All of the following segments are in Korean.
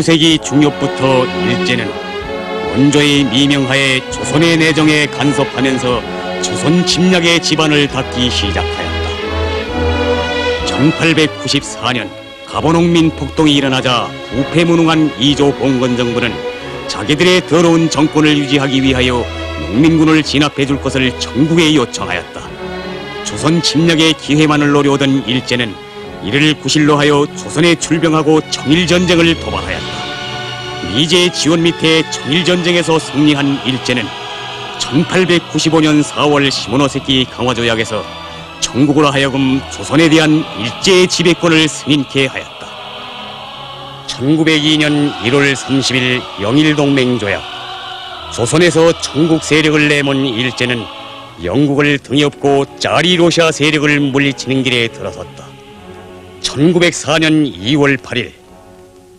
19세기 중엽부터 일제는 원조의 미명하에 조선의 내정에 간섭하면서 조선 침략의 기반을 닦기 시작하였다. 1894년 가보농민 폭동이 일어나자 부패무능한 이조 봉건 정부는 자기들의 더러운 정권을 유지하기 위하여 농민군을 진압해줄 것을 정부에 요청하였다. 조선 침략의 기회만을 노려오던 일제는 이를 구실로 하여 조선에 출병하고 청일전쟁을 도발하였다. 미제의 지원 밑에 청일전쟁에서 승리한 일제는 1895년 4월 시모노세키 강화조약에서 청국으로 하여금 조선에 대한 일제의 지배권을 승인케 하였다. 1902년 1월 30일 영일동맹조약. 조선에서 청국 세력을 내몬 일제는 영국을 등에 업고 짜리로시아 세력을 물리치는 길에 들어섰다. 1904년 2월 8일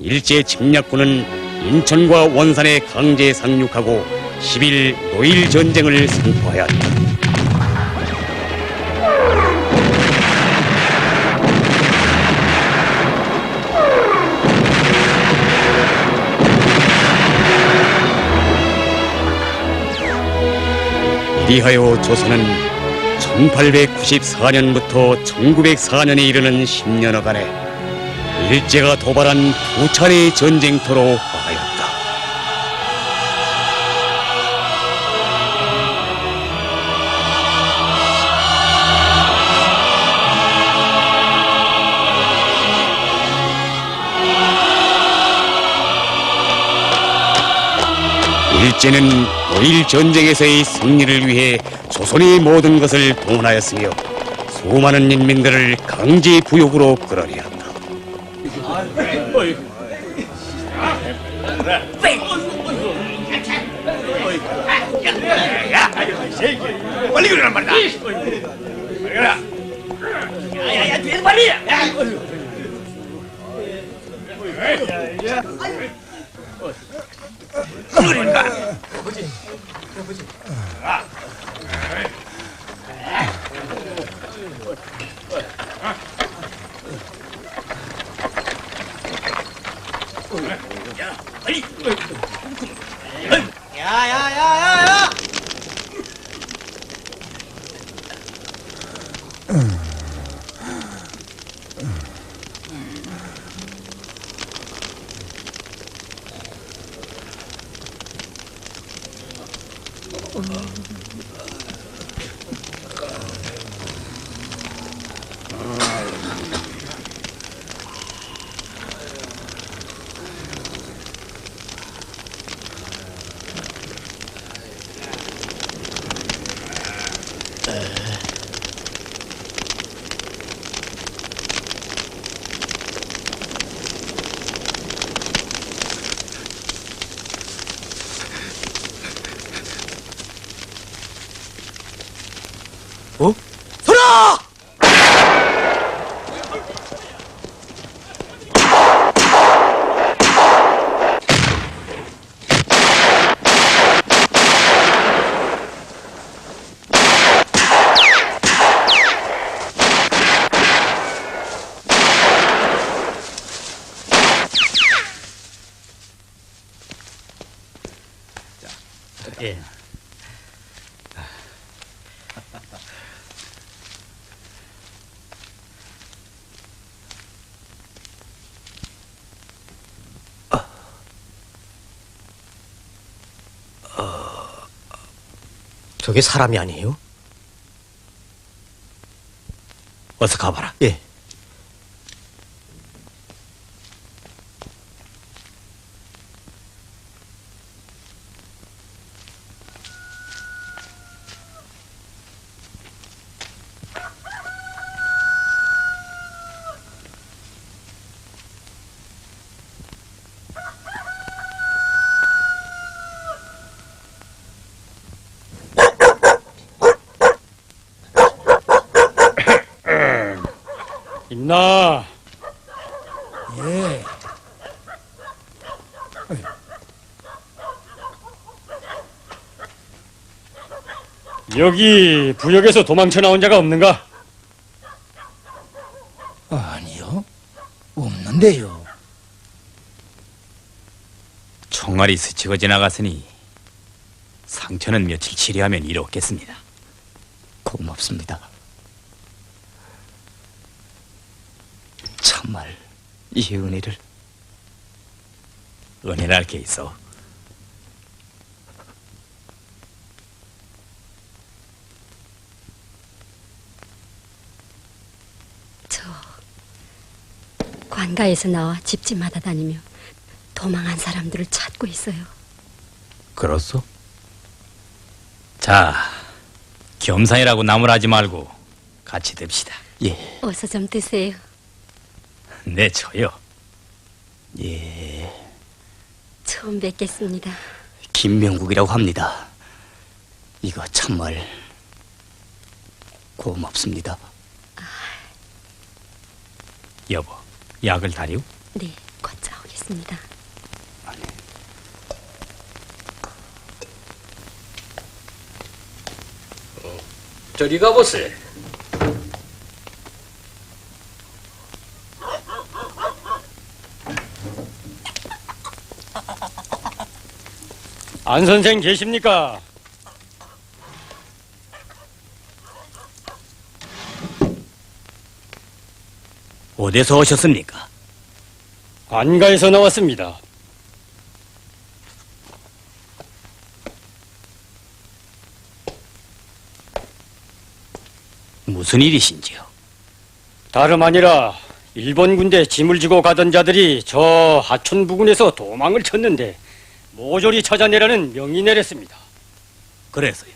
일제 침략군은 인천과 원산에 강제 상륙하고 10일 노일전쟁을 선포하였다. 이리하여 조선은 1894년부터 1904년에 이르는 10년여간에 일제가 도발한 두 차례의 전쟁터로 하였다. 일제는 노일 전쟁에서의 승리를 위해 조선의 모든 것을 동원하였으며 수많은 인민들을 강제 부역으로 끌어내었다. 빨리 그러란 말이다. 야야야, 뒤에서 빨리. 그러니까. 야야야야야. 어? 소라! 예. 저게 사람이 아니에요? 어서 가봐라. 예. 있나? 예. 여기 부역에서 도망쳐 나온 자가 없는가? 아니요. 없는데요. 생활이 스치고 지나갔으니 상처는 며칠 치료하면 이롭겠습니다. 고맙습니다. 참말 이 은혜를. 은혜랄 게 있어. 저 관가에서 나와 집집마다 다니며 도망한 사람들을 찾고 있어요. 그렇소? 자, 겸상이라고 나무라지 말고 같이 듭시다. 예, 어서 좀 드세요. 네, 저요. 예. 처음 뵙겠습니다. 김명국이라고 합니다. 이거 참말 고맙습니다. 여보, 약을 다리우? 네, 곧자 오겠습니다. 저리 가보세. 안 선생 계십니까? 어디서 오셨습니까? 관가에서 나왔습니다. 무슨 일이신지요? 다름 아니라 일본 군대 짐을 지고 가던 자들이 저 하천 부근에서 도망을 쳤는데 모조리 찾아내라는 명이 내렸습니다. 그래서요.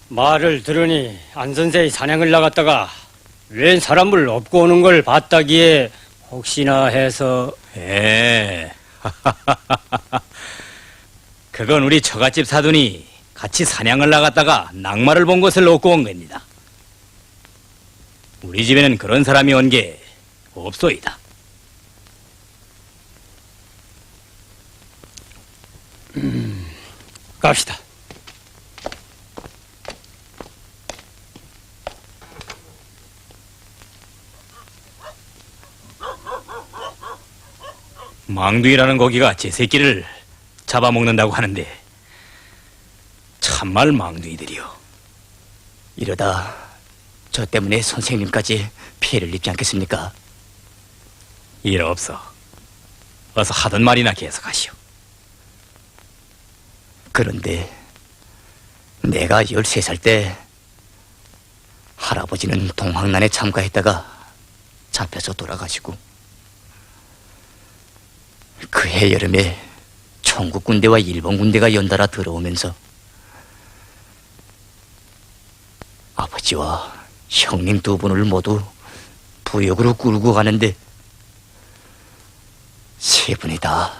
말을 들으니 안 선생이 사냥을 나갔다가 웬 사람을 업고 오는 걸 봤다기에 혹시나 해서. 예. 그건 우리 처갓집 사돈이 같이 사냥을 나갔다가 낙마를 본 것을 얻고 온 겁니다. 우리 집에는 그런 사람이 온 게 없소이다. 갑시다. 망둥이라는 고기가 제 새끼를 잡아먹는다고 하는데 참말 망둥이들이요. 이러다 저 때문에 선생님까지 피해를 입지 않겠습니까? 일 없어. 어서 하던 말이나 계속하시오. 그런데 내가 13살 때 할아버지는 동학난에 참가했다가 잡혀서 돌아가시고 그해 여름에 청국 군대와 일본 군대가 연달아 들어오면서 아버지와 형님 두 분을 모두 부역으로 끌고 가는데 세 분이 다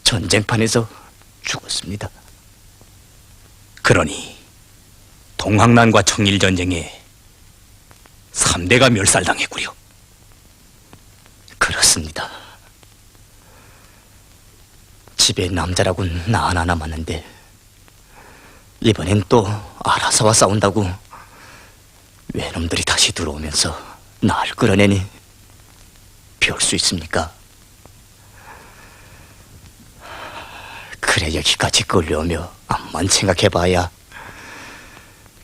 전쟁판에서 죽었습니다. 그러니 동학난과 청일전쟁에 3대가 멸살당했구려. 그렇습니다. 집에 남자라고는 나 하나 남았는데 이번엔 또 알아서와 싸운다고 외놈들이 다시 들어오면서 날 끌어내니 별 수 있습니까? 그래 여기까지 끌려오며 암만 생각해봐야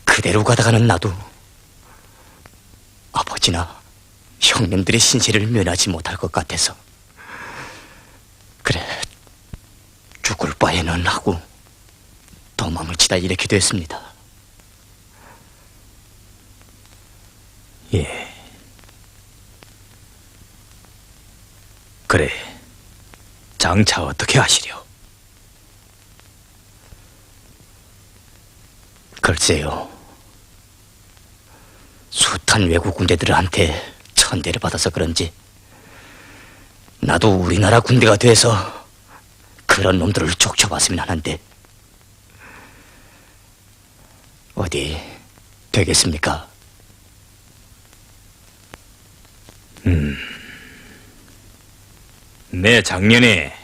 그대로 가다가는 나도 아버지나 형님들의 신세를 면하지 못할 것 같아서 그래 죽을 바에는 하고 도망을 치다 이렇게 됐습니다. 예. 그래. 장차 어떻게 하시려? 글쎄요. 숱한 외국 군대들한테 천대를 받아서 그런지 나도 우리나라 군대가 돼서 그런 놈들을 쫓겨봤으면 하는데 어디 되겠습니까? 내 작년에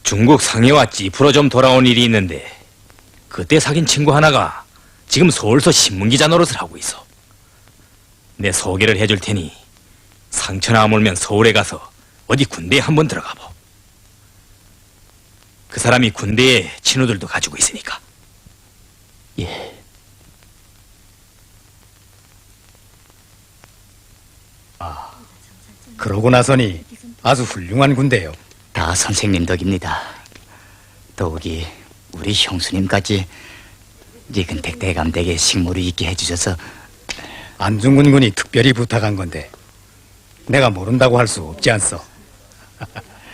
중국 상해와 찌푸로 좀 돌아온 일이 있는데 그때 사귄 친구 하나가 지금 서울서 신문기자 노릇을 하고 있어. 내 소개를 해줄 테니 상처나 아물면 서울에 가서 어디 군대에 한번 들어가 보. 사람이 군대에 친구들도 가지고 있으니까. 예. 그러고 나서니 아주 훌륭한 군대요. 다 선생님 덕입니다. 더욱이 우리 형수님까지 리근택 대감댁에 식모를 있게 해주셔서 안중근 군이 특별히 부탁한 건데 내가 모른다고 할 수 없지 않소.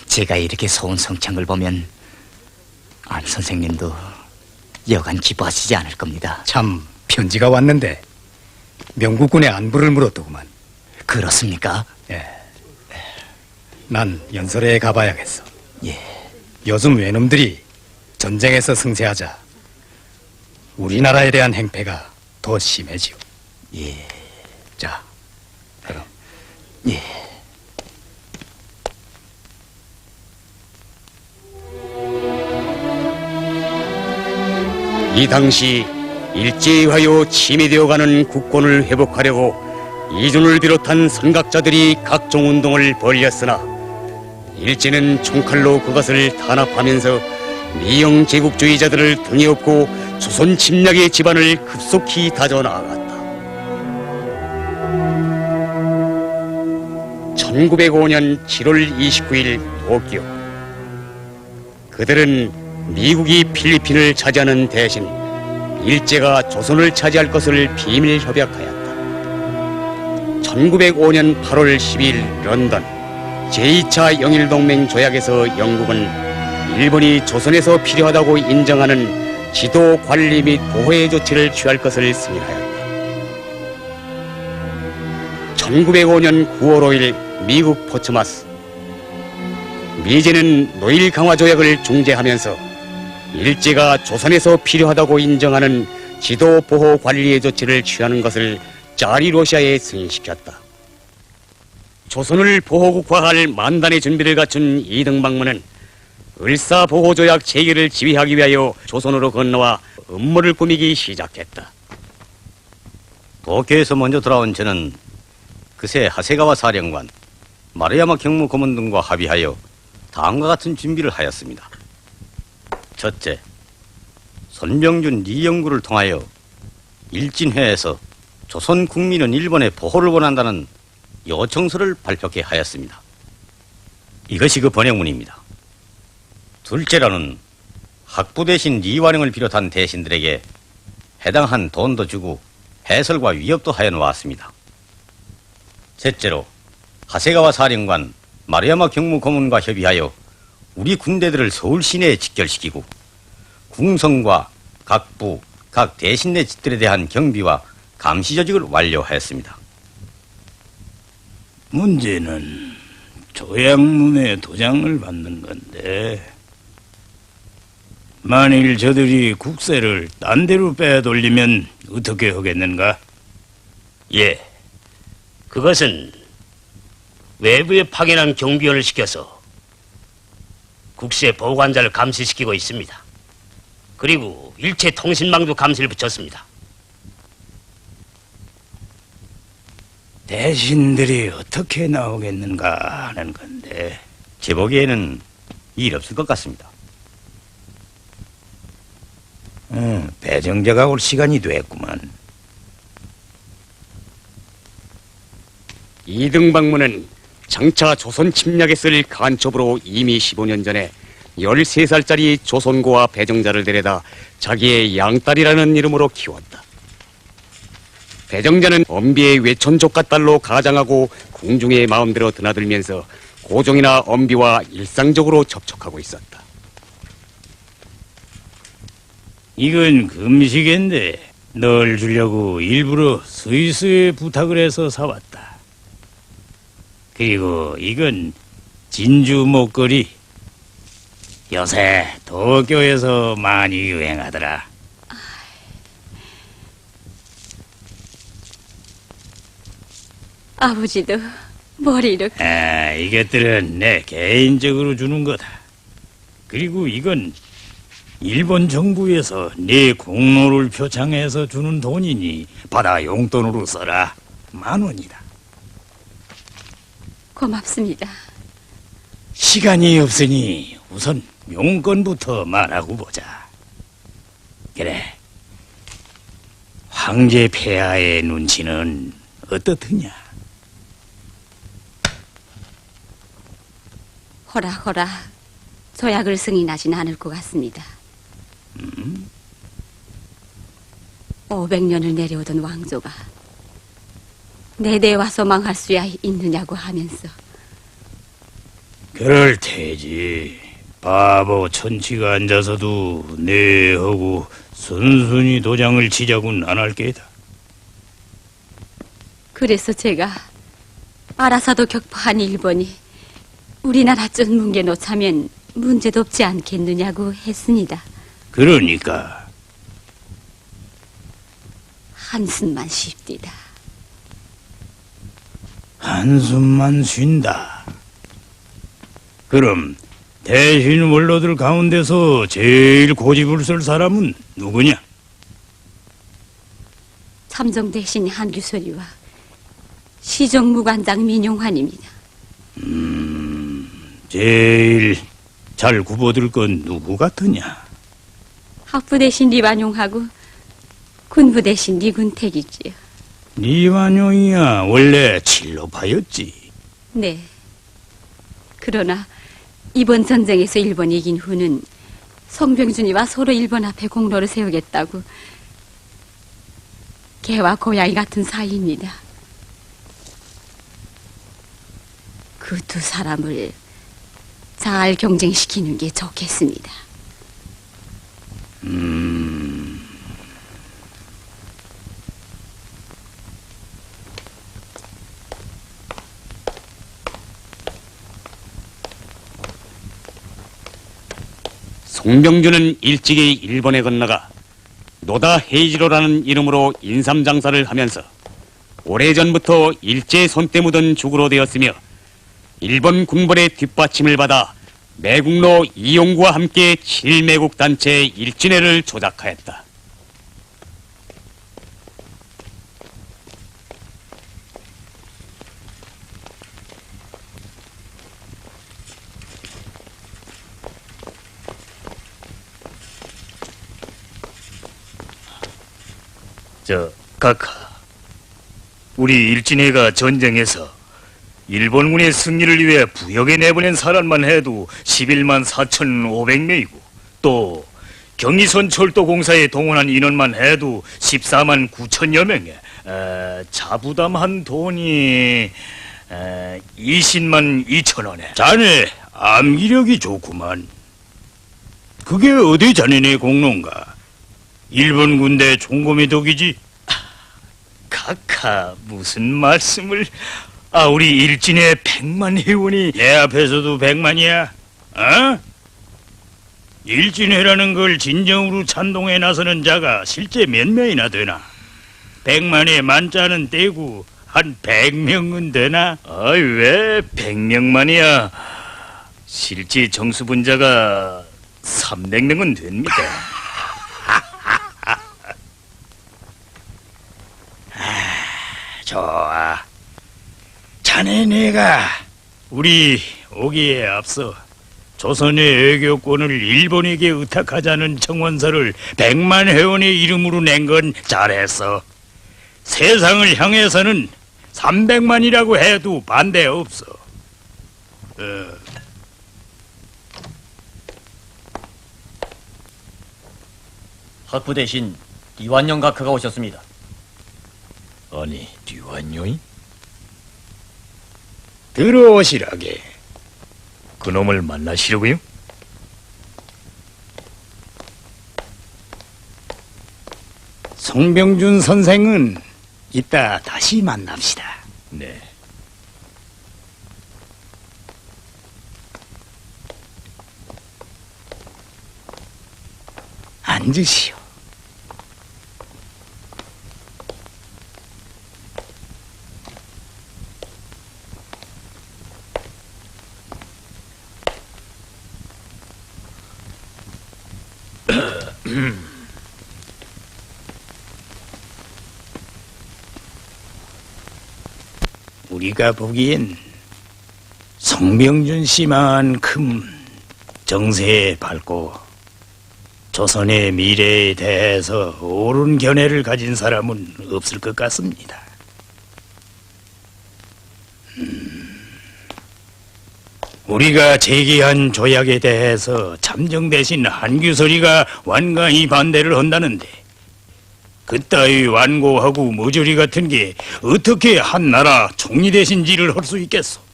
제가 이렇게 소원 성창을 보면 안 선생님도 여간 기뻐하시지 않을 겁니다. 참 편지가 왔는데 명국군의 안부를 물었더구만. 그렇습니까? 예. 난 연설회에 가봐야겠어. 예. 요즘 외놈들이 전쟁에서 승세하자 우리나라에 대한 행패가 더 심해지요. 예. 자, 그럼. 예. 이 당시 일제에 의하여 침해되어가는 국권을 회복하려고 이준을 비롯한 선각자들이 각종 운동을 벌였으나 일제는 총칼로 그것을 탄압하면서 미영 제국주의자들을 등에 업고 조선 침략의 기반을 급속히 다져나갔다. 1905년 7월 29일 도쿄. 그들은 미국이 필리핀을 차지하는 대신 일제가 조선을 차지할 것을 비밀 협약하였다. 1905년 8월 12일 런던 제2차 영일동맹 조약에서 영국은 일본이 조선에서 필요하다고 인정하는 지도 관리 및 보호의 조치를 취할 것을 승인하였다. 1905년 9월 5일 미국 포츠마스. 미제는 노일 강화 조약을 중재하면서 일제가 조선에서 필요하다고 인정하는 지도 보호 관리의 조치를 취하는 것을 자리 러시아에 승인시켰다. 조선을 보호국화할 만단의 준비를 갖춘 이등방문은 을사보호조약 체결을 지휘하기 위하여 조선으로 건너와 음모를 꾸미기 시작했다. 도쿄에서 먼저 돌아온 저는 그새 하세가와 사령관, 마루야마 경무고문 등과 합의하여 다음과 같은 준비를 하였습니다. 첫째, 손병준 리영구를 통하여 일진회에서 조선 국민은 일본의 보호를 원한다는 요청서를 발표케 하였습니다. 이것이 그 번역문입니다. 둘째로는 학부 대신 리완영을 비롯한 대신들에게 해당한 돈도 주고 해설과 위협도 하여 놓았습니다. 셋째로 하세가와 사령관, 마루야마 경무고문과 협의하여 우리 군대들을 서울 시내에 직결시키고 궁성과 각 부, 각 대신내 집들에 대한 경비와 감시 조직을 완료하였습니다. 문제는 조약문에 도장을 받는 건데, 만일 저들이 국세를 딴 데로 빼돌리면 어떻게 하겠는가? 예, 그것은 외부에 파견한 경비원을 시켜서 국세 보관자를 감시시키고 있습니다. 그리고 일체 통신망도 감시를 붙였습니다. 대신들이 어떻게 나오겠는가 하는 건데. 제 보기에는 일 없을 것 같습니다. 배정자가 올 시간이 됐구만. 이등방문은 장차 조선 침략에 쓸 간첩으로 이미 15년 전에 13살짜리 조선고와 배정자를 데려다 자기의 양딸이라는 이름으로 키웠다. 배정자는 엄비의 외촌 조카딸로 가장하고 궁중에 마음대로 드나들면서 고종이나 엄비와 일상적으로 접촉하고 있었다. 이건 금식인데 널 주려고 일부러 스위스에 부탁을 해서 사왔다. 그리고 이건 진주 목걸이. 요새 도쿄에서 많이 유행하더라. 아버지도 머리를... 이것들은 내 개인적으로 주는 거다. 그리고 이건 일본 정부에서 네 공로를 표창해서 주는 돈이니 받아 용돈으로 써라. 10,000원이다. 고맙습니다. 시간이 없으니 우선 용건부터 말하고 보자. 그래. 황제 폐하의 눈치는 어떻느냐? 호라 조약을 승인하진 않을 것 같습니다. 500년을 내려오던 왕조가 내 대 와서 망할 수야 있느냐고 하면서. 그럴 테지. 바보 천치가 앉아서도 네 하고 순순히 도장을 치자고는 안 할 게다. 그래서 제가 알아서도 격파한 일본이 우리나라 쪽 뭉개 놓자면 문제도 없지 않겠느냐고 했습니다. 그러니까 한숨만 쉽디다. 한숨만 쉰다. 그럼 대신 원로들 가운데서 제일 고집을 쓸 사람은 누구냐? 참정 대신 한규소리와 시정무관장 민용환입니다. 제일 잘 굽어들 건 누구 같으냐? 학부 대신 리완용하고 군부 대신 리군택이지요. 리완용이야 원래 칠로파였지. 네. 그러나 이번 전쟁에서 일본이 이긴 후는 송병준이와 서로 일본 앞에 공로를 세우겠다고 개와 고양이 같은 사이입니다. 그 두 사람을 잘 경쟁시키는 게 좋겠습니다. 송병준은 일찍이 일본에 건너가 노다 헤이지로라는 이름으로 인삼장사를 하면서 오래전부터 일제 손때 묻은 죽으로 되었으며 일본 군벌의 뒷받침을 받아 매국노 이용구와 함께 7매국 단체 일진회를 조작하였다. 카카, 우리 일진회가 전쟁에서 일본군의 승리를 위해 부역에 내보낸 사람만 해도 11만 4,500명이고 또 경의선 철도공사에 동원한 인원만 해도 14만 9천여 명에 자부담한 돈이 20만 2천 원에. 자네 암기력이 좋구만. 그게 어디 자네네 공로인가? 일본 군대 총검의 덕이지? 카카, 무슨 말씀을... 우리 일진의 100만 회원이... 내 앞에서도 100만이야? 어? 일진회라는 걸 진정으로 찬동해 나서는 자가 실제 몇 명이나 되나? 100만에 만자는 떼고 한 100명은 되나? 왜 100명만이야? 실제 정수분자가 300명은 됩니다. 좋아. 자네네가 우리 오기에 앞서 조선의 외교권을 일본에게 의탁하자는 청원서를 100만 회원의 이름으로 낸 건 잘했어. 세상을 향해서는 300만이라고 해도 반대 없어. 학부 대신 이완영 각하가 오셨습니다. 아니, 뒤완요이? 들어오시라게. 그놈을 만나시려고요? 송병준 선생은 이따 다시 만납시다. 네. 앉으시오. 우리가 보기엔 송병준 씨만큼 정세에 밝고 조선의 미래에 대해서 옳은 견해를 가진 사람은 없을 것 같습니다. 우리가 제기한 조약에 대해서 잠정 대신 한규설이가 완강히 반대를 한다는데 그따위 완고하고 모조리 같은 게 어떻게 한 나라 총리 대신 일을 할 수 있겠소?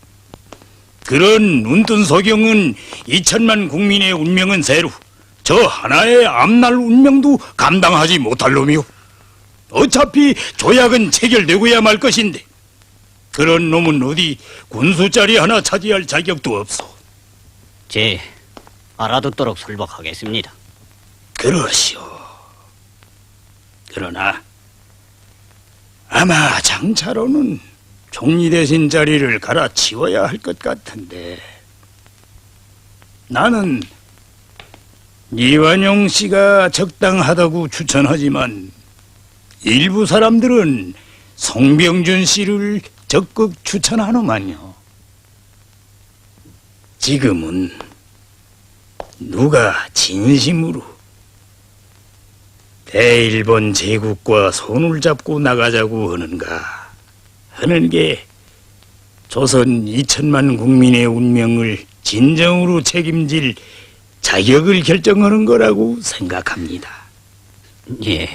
그런 눈뜬 소경은 2천만 국민의 운명은 새로 저 하나의 앞날 운명도 감당하지 못할 놈이오. 어차피 조약은 체결되고야 말 것인데 그런 놈은 어디 군수자리 하나 차지할 자격도 없어. 제 알아듣도록 설박하겠습니다. 그러시오. 그러나 아마 장차로는 총리 대신 자리를 갈아치워야 할 것 같은데 나는 이완용 씨가 적당하다고 추천하지만 일부 사람들은 송병준 씨를 적극 추천하노만요. 지금은 누가 진심으로 대일본 제국과 손을 잡고 나가자고 하는가 하는 게 조선 2천만 국민의 운명을 진정으로 책임질 자격을 결정하는 거라고 생각합니다. 예.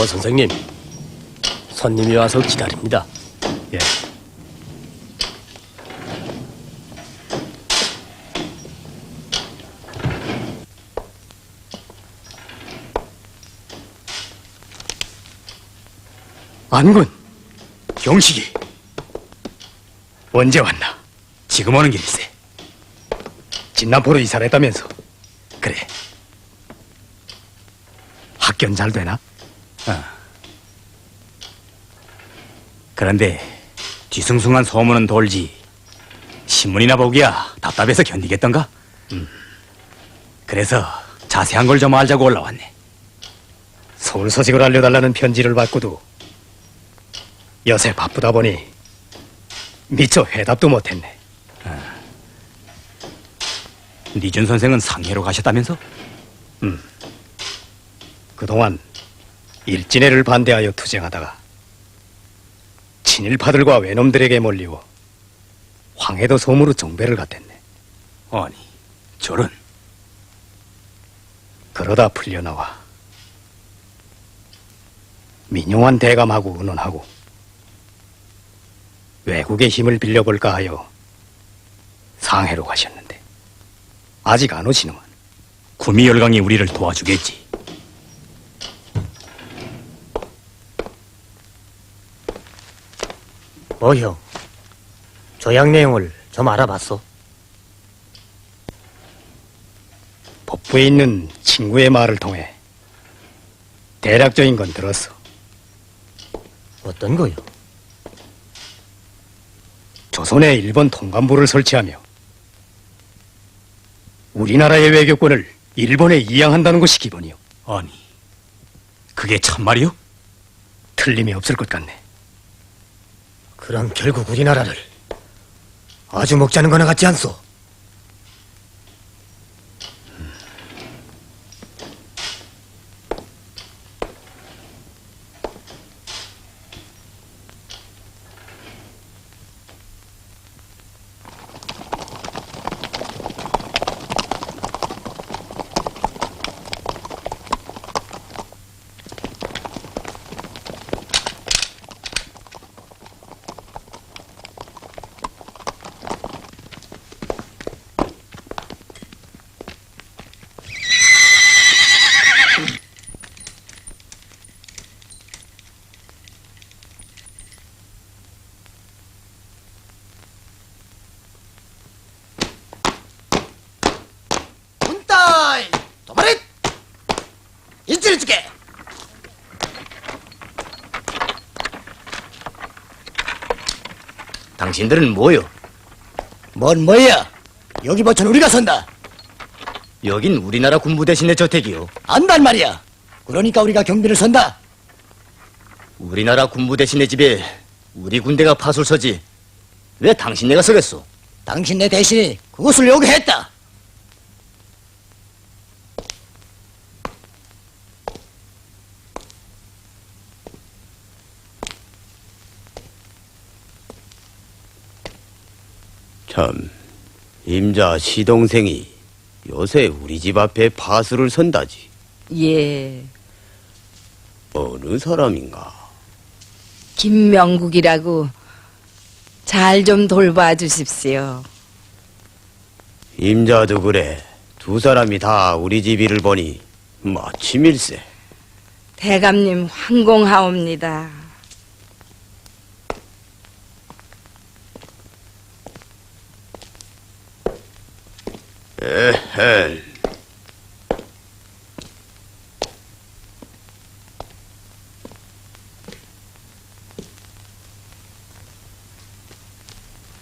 선생님, 손님이 와서 기다립니다. 예. 안군, 경식이 언제 왔나? 지금 오는 길일세. 진남포로 이사를 했다면서. 그래. 학견 잘 되나? 그런데 뒤숭숭한 소문은 돌지 신문이나 보기야 답답해서 견디겠던가? 그래서 자세한 걸 좀 알자고 올라왔네. 서울 소식을 알려달라는 편지를 받고도 요새 바쁘다 보니 미처 회답도 못했네. 니준 선생은 상해로 가셨다면서? 그동안 일진회를 반대하여 투쟁하다가 친일파들과 외놈들에게 몰리워 황해도 섬으로 정배를 갔댔네. 아니, 저런. 그러다 풀려나와 민용환 대감하고 의논하고 외국의 힘을 빌려볼까 하여 상해로 가셨는데 아직 안 오시는만. 구미열강이 우리를 도와주겠지. 형, 조약 내용을 좀 알아봤어? 법부에 있는 친구의 말을 통해 대략적인 건 들었어. 어떤 거요? 조선에 일본 통감부를 설치하며 우리나라의 외교권을 일본에 이양한다는 것이 기본이요. 아니, 그게 참말이요? 틀림이 없을 것 같네. 그럼 결국 우리나라를 아주 먹자는 거나 같지 않소? 찔러줄게. 당신들은 뭐요? 뭔 뭐야? 여기 버튼 우리가 선다. 여긴 우리나라 군부 대신의 저택이요. 안단 말이야. 그러니까 우리가 경비를 선다. 우리나라 군부 대신의 집에 우리 군대가 파술 서지. 왜 당신네가 서겠소? 당신네 대신이 그것을 요구했다. 참, 임자 시동생이 요새 우리 집 앞에 파수를 선다지. 예, 어느 사람인가? 김명국이라고 잘 좀 돌봐 주십시오. 임자도 그래. 두 사람이 다 우리 집 일을 보니 마침일세. 대감님 환공하옵니다. 에헤.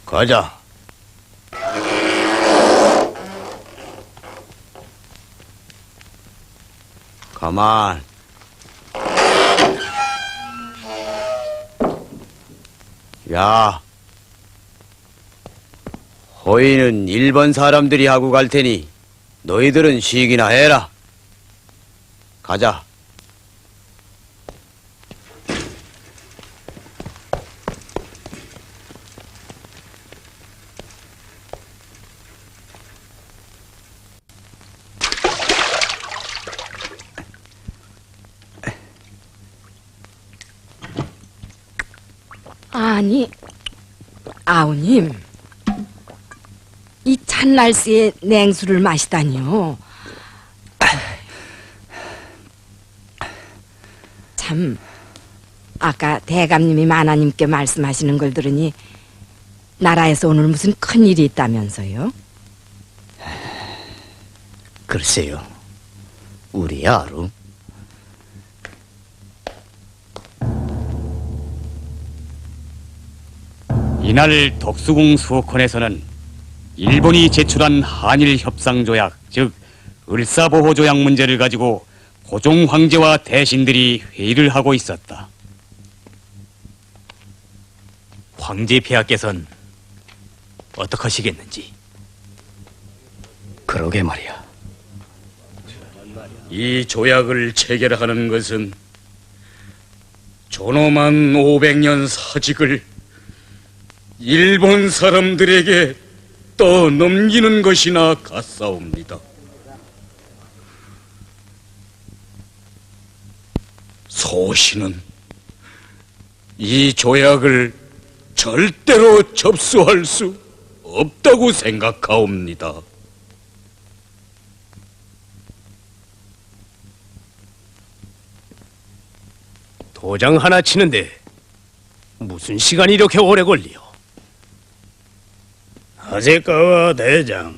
가자. 가만. 야. 호의는 일본 사람들이 하고 갈 테니 너희들은 쉬기나 해라. 가자. 아니, 아우님, 이 찬 날씨에 냉수를 마시다니요. 참, 아까 대감님이 만화님께 말씀하시는 걸 들으니 나라에서 오늘 무슨 큰일이 있다면서요? 글쎄요. 우리 아루. 이날 덕수궁 수호콘에서는 일본이 제출한 한일 협상 조약, 즉 을사보호 조약 문제를 가지고 고종 황제와 대신들이 회의를 하고 있었다. 황제 폐하께서는 어떡하시겠는지. 그러게 말이야. 이 조약을 체결하는 것은 존엄한 500년 사직을 일본 사람들에게 떠넘기는 것이나 같사옵니다. 소신은 이 조약을 절대로 접수할 수 없다고 생각하옵니다. 도장 하나 치는데 무슨 시간이 이렇게 오래 걸리요? 하세가와 대장,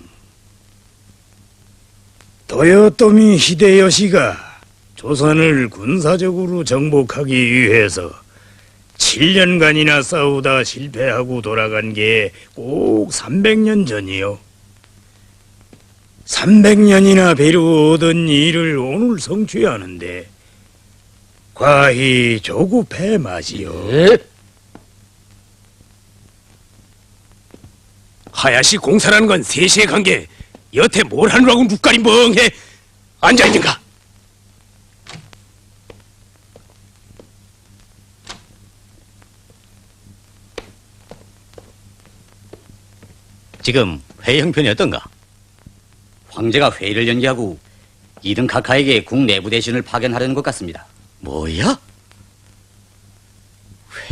도요토미 히데요시가 조선을 군사적으로 정복하기 위해서 7년간이나 싸우다 실패하고 돌아간 게 꼭 300년 전이요. 300년이나 배려오던 일을 오늘 성취하는데 과히 조급해 마시오. 하야시 공사라는 건 세시의 관계. 여태 뭘 하느라고 눈깔이 멍해 앉아있는가? 지금 회의 형편이 어떤가? 황제가 회의를 연기하고 2등 카카에게 국 내부 대신을 파견하려는 것 같습니다. 뭐야?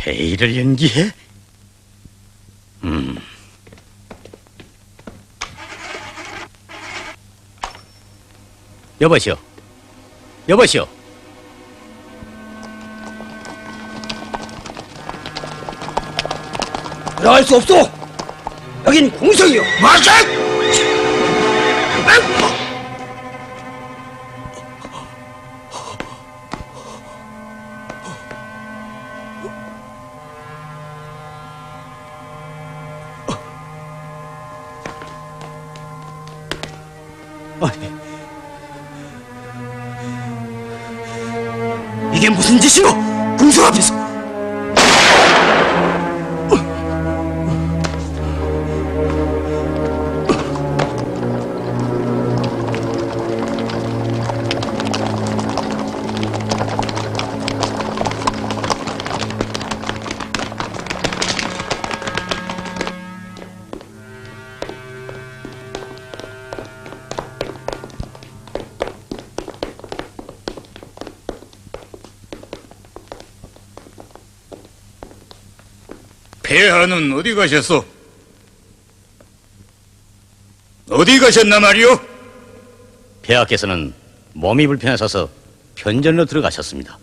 회의를 연기해? 여보시오. 여보시오. 들어갈 수 없소! 여긴 공성이요! 맞아! 이게 무슨 짓이오? 궁수 앞에서. 폐하는 어디 가셨소? 어디 가셨나 말이오? 폐하께서는 몸이 불편하셔서 편전로 들어가셨습니다.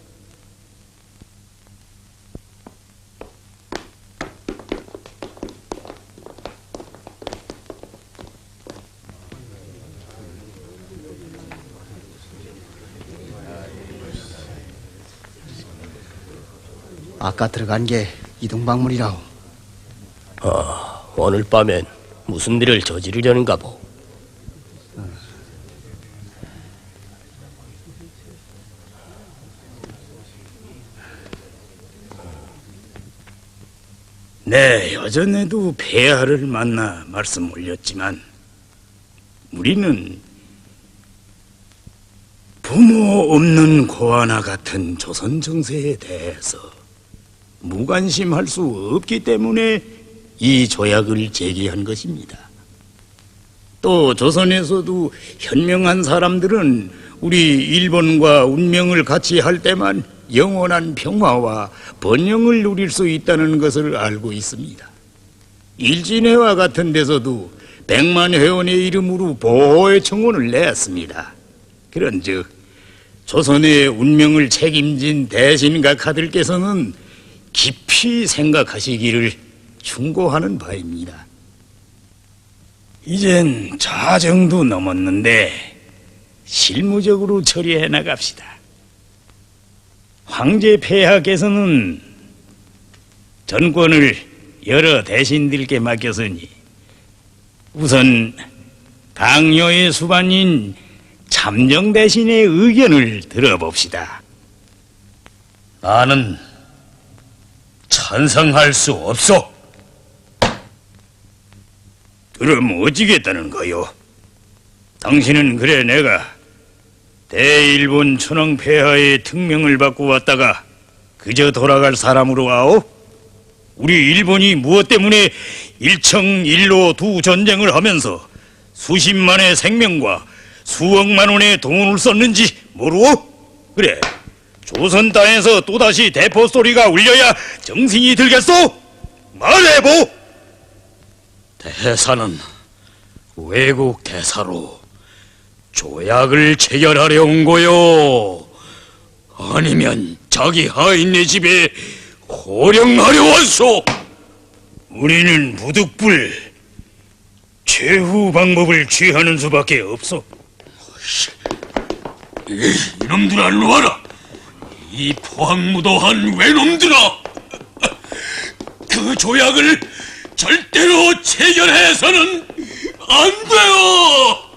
아까 들어간 게 이동방문이라오. 오늘 밤엔 무슨 일을 저지르려는가 보. 네, 여전에도 폐하를 만나 말씀 올렸지만 우리는 부모 없는 고아나 같은 조선 정세에 대해서 무관심할 수 없기 때문에 이 조약을 제기한 것입니다. 또 조선에서도 현명한 사람들은 우리 일본과 운명을 같이 할 때만 영원한 평화와 번영을 누릴 수 있다는 것을 알고 있습니다. 일진회와 같은 데서도 100만 회원의 이름으로 보호의 청원을 냈습니다. 그런즉 조선의 운명을 책임진 대신각하들께서는 깊이 생각하시기를 충고하는 바입니다. 이젠 자정도 넘었는데 실무적으로 처리해 나갑시다. 황제 폐하께서는 전권을 여러 대신들께 맡겼으니 우선 강요의 수반인 참정 대신의 의견을 들어봅시다. 나는 찬성할 수 없소. 그럼 어찌겠다는 거요? 당신은 그래 내가 대일본 천황 폐하의 특명을 받고 왔다가 그저 돌아갈 사람으로 아오? 우리 일본이 무엇 때문에 일청일로 두 전쟁을 하면서 수십만의 생명과 수억만 원의 돈을 썼는지 모르오? 그래, 조선 땅에서 또다시 대포 소리가 울려야 정신이 들겠소? 말해보! 대사는 외국 대사로 조약을 체결하려 온 거요? 아니면 자기 하인네 집에 호령하려 왔소? 우리는 부득불 최후 방법을 취하는 수밖에 없어. 이놈들아, 놓아라! 이 포항무도한 외놈들아! 그 조약을 절대로 체결해서는 안 돼요!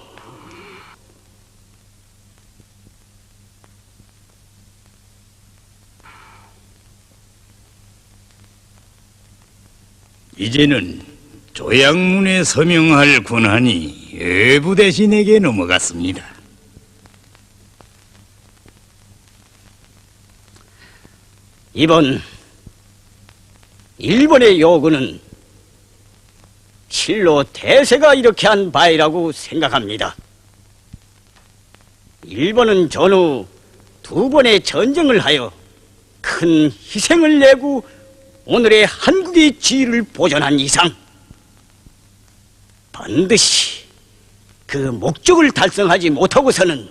이제는 조약문에 서명할 권한이 외부 대신에게 넘어갔습니다. 이번 일본의 요구는 실로 대세가 이렇게 한 바이라고 생각합니다. 일본은 전후 2번의 전쟁을 하여 큰 희생을 내고 오늘의 한국의 지위를 보존한 이상 반드시 그 목적을 달성하지 못하고서는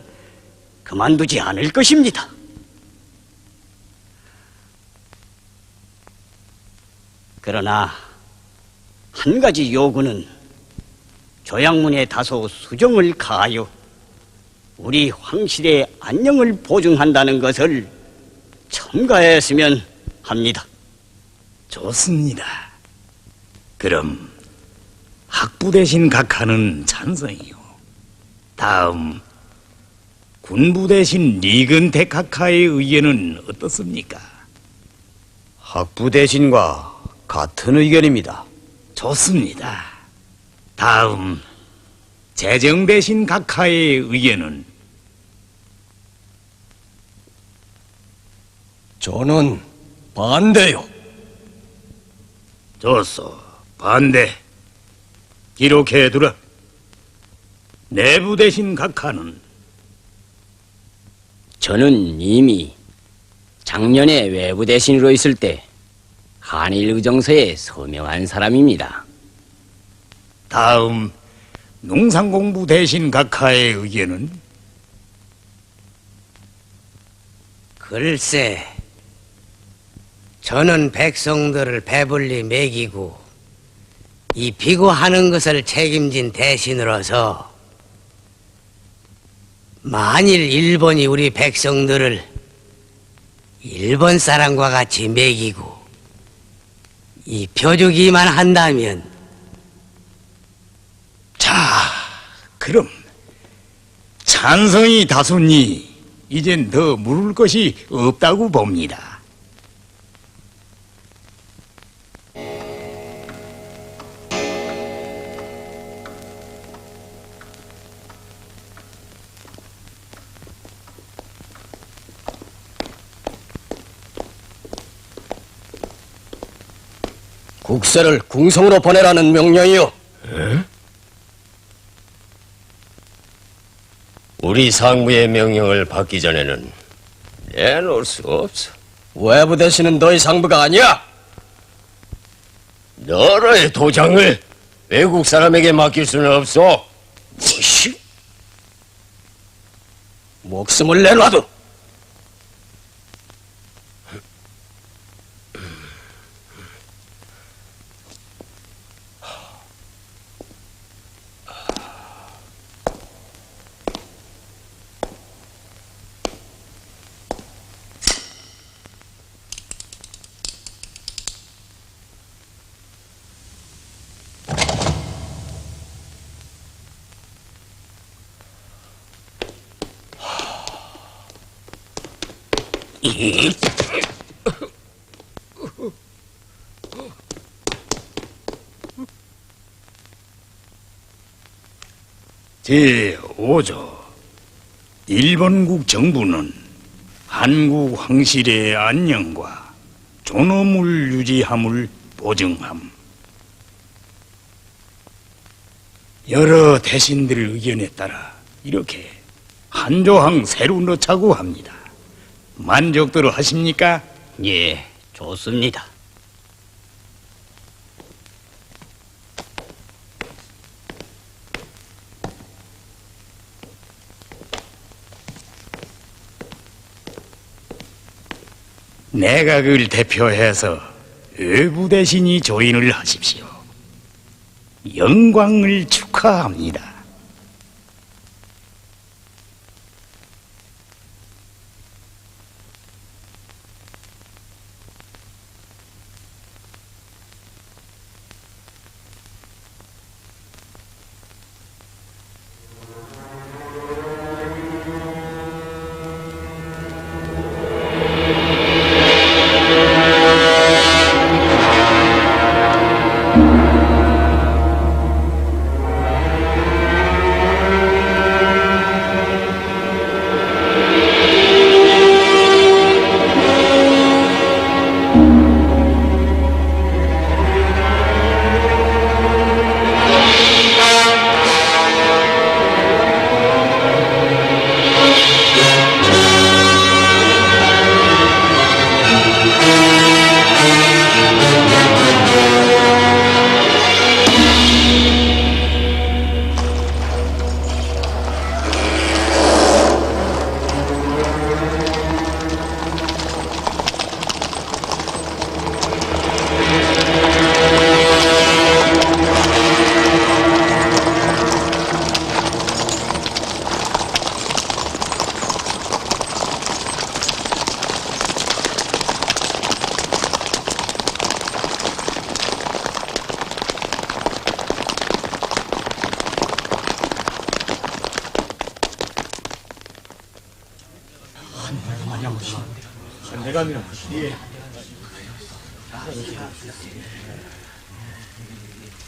그만두지 않을 것입니다. 그러나 한 가지 요구는 조약문에 다소 수정을 가하여 우리 황실의 안녕을 보증한다는 것을 첨가했으면 합니다. 좋습니다. 그럼 학부 대신 각하는 찬성이요. 다음 군부 대신 리근택 각하의 의견은 어떻습니까? 학부 대신과 같은 의견입니다. 좋습니다. 다음 재정 대신 각하의 의견은? 저는 반대요. 좋소. 반대. 기록해두라. 내부 대신 각하는? 저는 이미 작년에 외부 대신으로 있을 때 한일 의정서에 서명한 사람입니다. 다음 농상공부 대신 각하의 의견은? 글쎄, 저는 백성들을 배불리 먹이고 입히고 하는 것을 책임진 대신으로서 만일 일본이 우리 백성들을 일본 사람과 같이 먹이고 입혀주기만 한다면, 자, 그럼 찬성이 다수니 이젠 더 물을 것이 없다고 봅니다. 국세를 궁성으로 보내라는 명령이요. 우리 상무의 명령을 받기 전에는 내놓을 수가 없어. 외부 대신은 너희 상부가 아니야. 너의 도장을 외국 사람에게 맡길 수는 없어. 무시. 목숨을 내놔도. 제5조 일본국 정부는 한국 황실의 안녕과 존엄을 유지함을 보증함. 여러 대신들의 의견에 따라 이렇게 한 조항 새로 넣자고 합니다. 만족대로 하십니까? 예, 좋습니다. 내각을 대표해서 외부 대신이 조인을 하십시오. 영광을 축하합니다.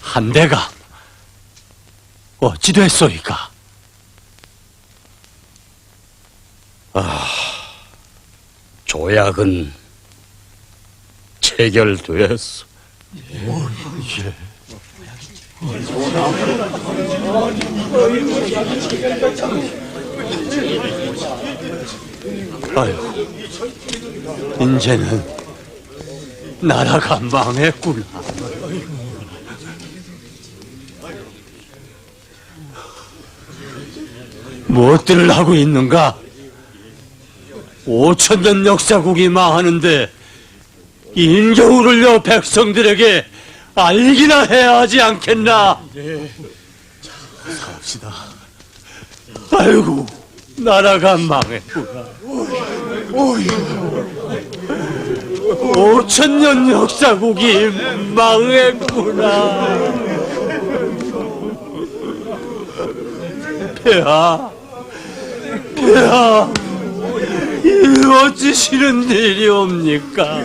한대가 어찌 됐소이까? 조약은 체결됐어. 아유, 이제는 나라가 망했구나. 무엇들을 하고 있는가? 5천년 역사국이 망하는데 인정을 백성들에게 알기나 해야 하지 않겠나? 삽시다. 아이고, 나라가 망했구나. 5천년 역사국이 망했구나. 폐하, 이 어찌시는 일이옵니까?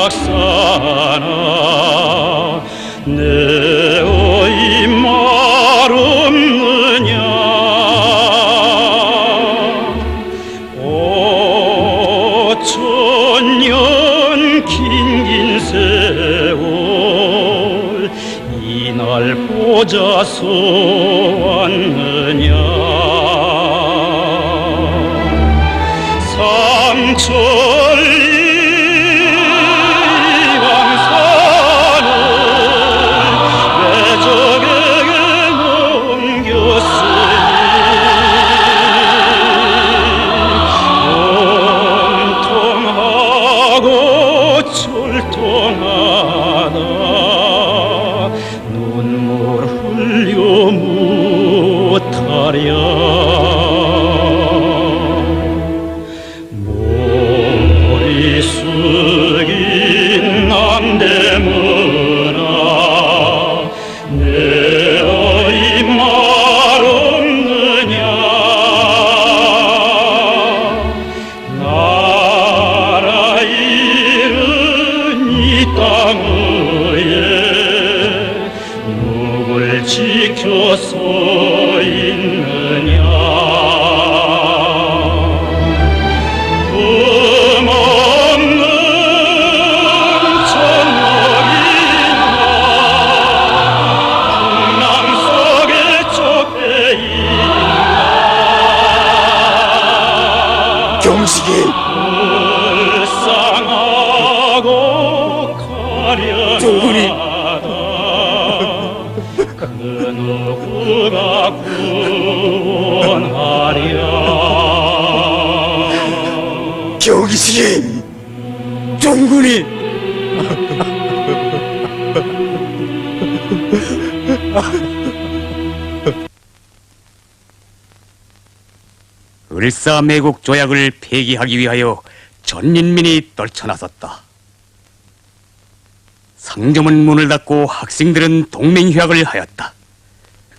삼각산아 내 어이 말 없느냐 5천년 긴 세월 이날 보자서 왔느냐 삼천리 철통하다 눈물 흘려 못하랴 머리 숙인 남대문아 내 어이 말 없느냐 나라 잃은 이 땅에 누굴 지켜서 있느냐 금없는 천막이나 풍랑 속에 쫓겨있나 경식이 불쌍하고 가련하다 종군이 그 누구가 구원하랴 경식이 종군이 을사매국 조약을 폐기하기 위하여 전 인민이 떨쳐나섰다. 상점은 문을 닫고 학생들은 동맹휴학을 하였다.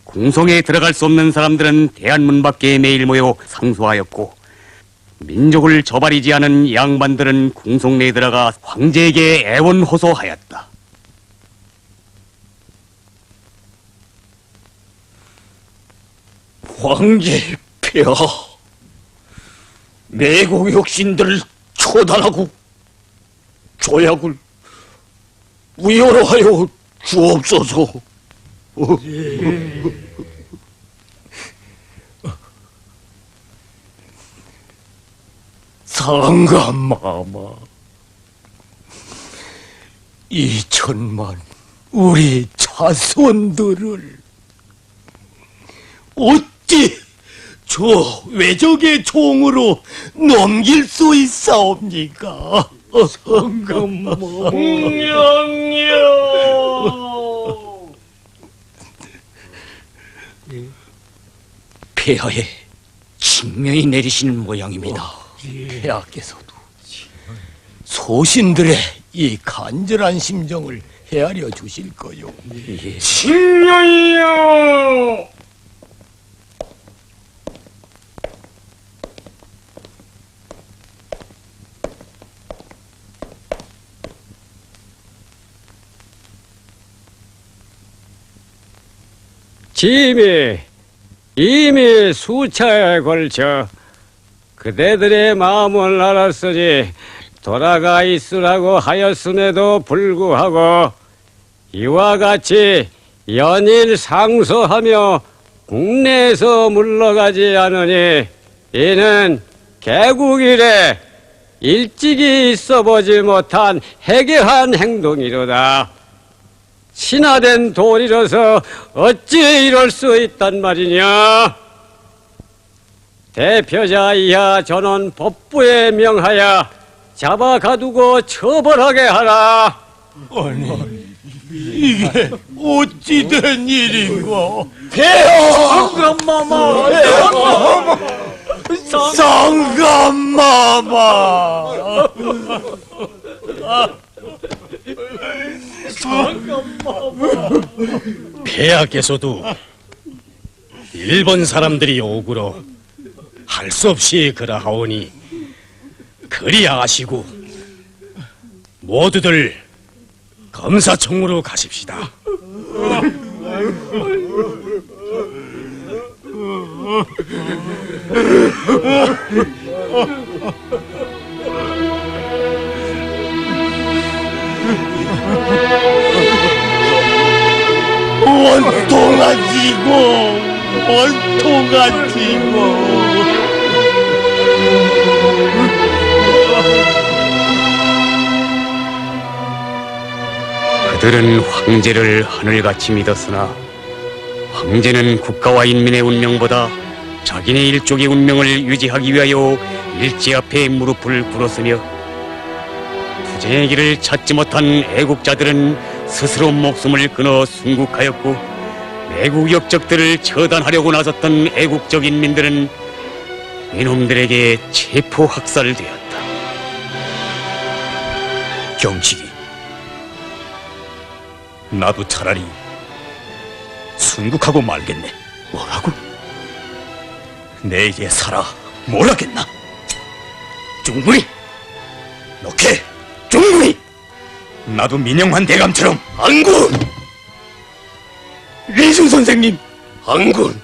궁성에 들어갈 수 없는 사람들은 대한문 밖에 매일 모여 상소하였고 민족을 저버리지 않은 양반들은 궁성 내에 들어가 황제에게 애원호소하였다. 황제 폐하, 매국 욕신들을 처단하고 조약을 우열하여 주옵소서. 상감마마, 2천만 우리 자손들을 어찌 저 외적의 종으로 넘길 수 있사옵니까? 상감마마. 폐하의 칙명이 내리시는 모양입니다. 폐하께서도 소신들의 이 간절한 심정을 헤아려 주실 거요. 칙명이요. 이미 수차에 걸쳐 그대들의 마음을 알았으니 돌아가 있으라고 하였음에도 불구하고 이와 같이 연일 상소하며 국내에서 물러가지 않으니 이는 개국 이래 일찍이 있어보지 못한 해괴한 행동이로다. 신하된 도리로서 어찌 이럴 수 있단 말이냐? 대표자 이하 전원 법부에 명하여 잡아 가두고 처벌하게 하라. 아니, 이게 어찌 된 일인가? 상감마마! 상감마마! 폐하께서도 일본 사람들이 오구로 할 수 없이 그러하오니 그리 아시고 모두들 검사총으로 가십시다. 원통하지고 그들은 황제를 하늘같이 믿었으나 황제는 국가와 인민의 운명보다 자기네 일족의 운명을 유지하기 위하여 일제 앞에 무릎을 꿇었으며 투쟁의 길을 찾지 못한 애국자들은 스스로 목숨을 끊어 순국하였고 매국 역적들을 처단하려고 나섰던 애국적 인민들은 이놈들에게 체포 학살되었다. 경식이, 나도 차라리 순국하고 말겠네. 뭐라고? 내게 살아 몰랐겠나? 중군이, 너케 중군이, 나도 민영환 대감처럼 안군! 리승 선생님, 안군,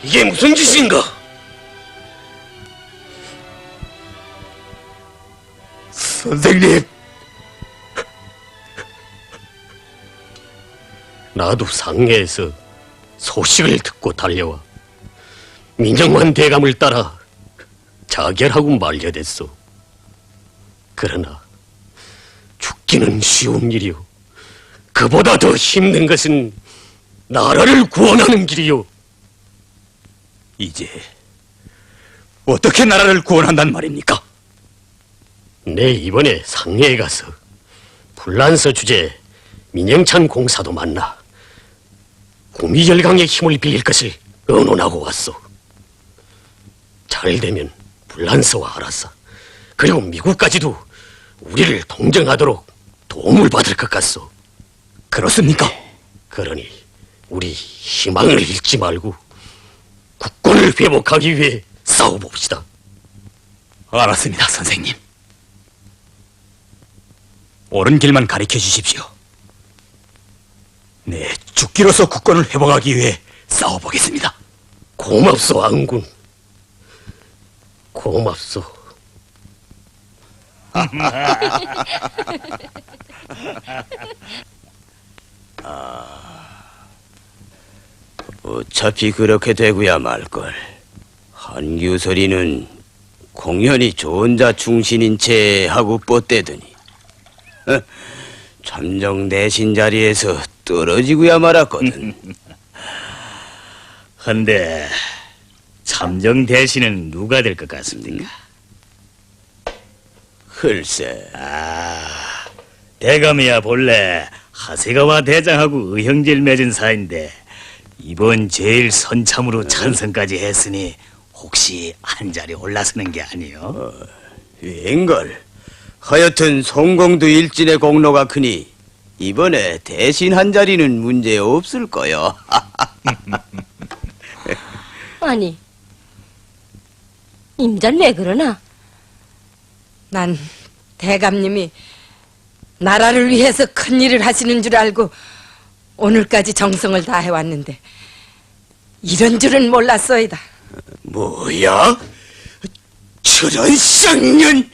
이게 무슨 짓인가? 선생님, 나도 상해에서 소식을 듣고 달려와 민영환 대감을 따라 자결하고 말려댔소. 그러나 죽기는 쉬운 일이요, 그보다 더 힘든 것은 나라를 구원하는 길이요. 이제 어떻게 나라를 구원한단 말입니까? 내 이번에 상해에 가서 불란서 주재 민영찬 공사도 만나 구미열강의 힘을 빌릴 것을 의논하고 왔소. 잘 되면 불란서와 아라사 그리고 미국까지도 우리를 동정하도록 도움을 받을 것 같소. 그렇습니까? 그러니 우리 희망을 잃지 말고 국권을 회복하기 위해 싸워봅시다. 알았습니다, 선생님. 옳은 길만 가르쳐 주십시오. 네, 죽기로서 국권을 회복하기 위해 싸워보겠습니다. 고맙소, 왕군. 고맙소. 어차피 그렇게 되고야 말걸. 한규설이는 공연히 좋은 자 충신인 채 하고 뻗대더니 잠정 대신 자리에서 떨어지고야 말았거든. 헌데 참정 대신은 누가 될 것 같습니까? 글쎄. 대감이야 본래 하세가와 대장하고 의형제를 맺은 사이인데 이번 제일 선참으로 찬성까지 했으니 혹시 한 자리 올라서는 게 아니요? 웬걸. 하여튼 송공도 일진의 공로가 크니 이번에 대신 한 자리는 문제 없을 거요. 아니, 임전 왜 그러나? 난 대감님이 나라를 위해서 큰 일을 하시는 줄 알고 오늘까지 정성을 다해왔는데 이런 줄은 몰랐소이다. 뭐야? 저런 쌍년!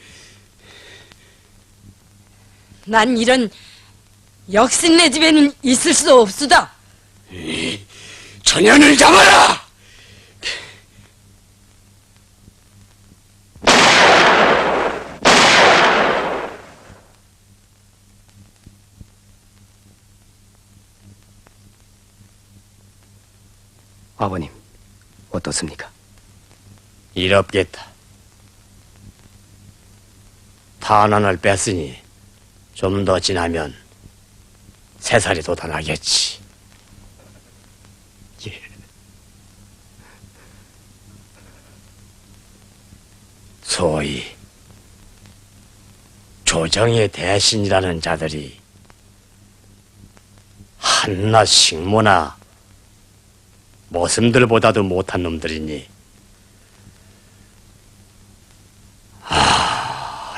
난 이런 역신네 집에는 있을 수 없수다. 전현을 잡아라! 아버님, 어떻습니까? 이롭겠다. 탄환을 뺐으니 좀 더 지나면 새살이 돋아나겠지. 예. 소위 조정의 대신이라는 자들이 한낱 식모나 모슴들보다도 못한 놈들이니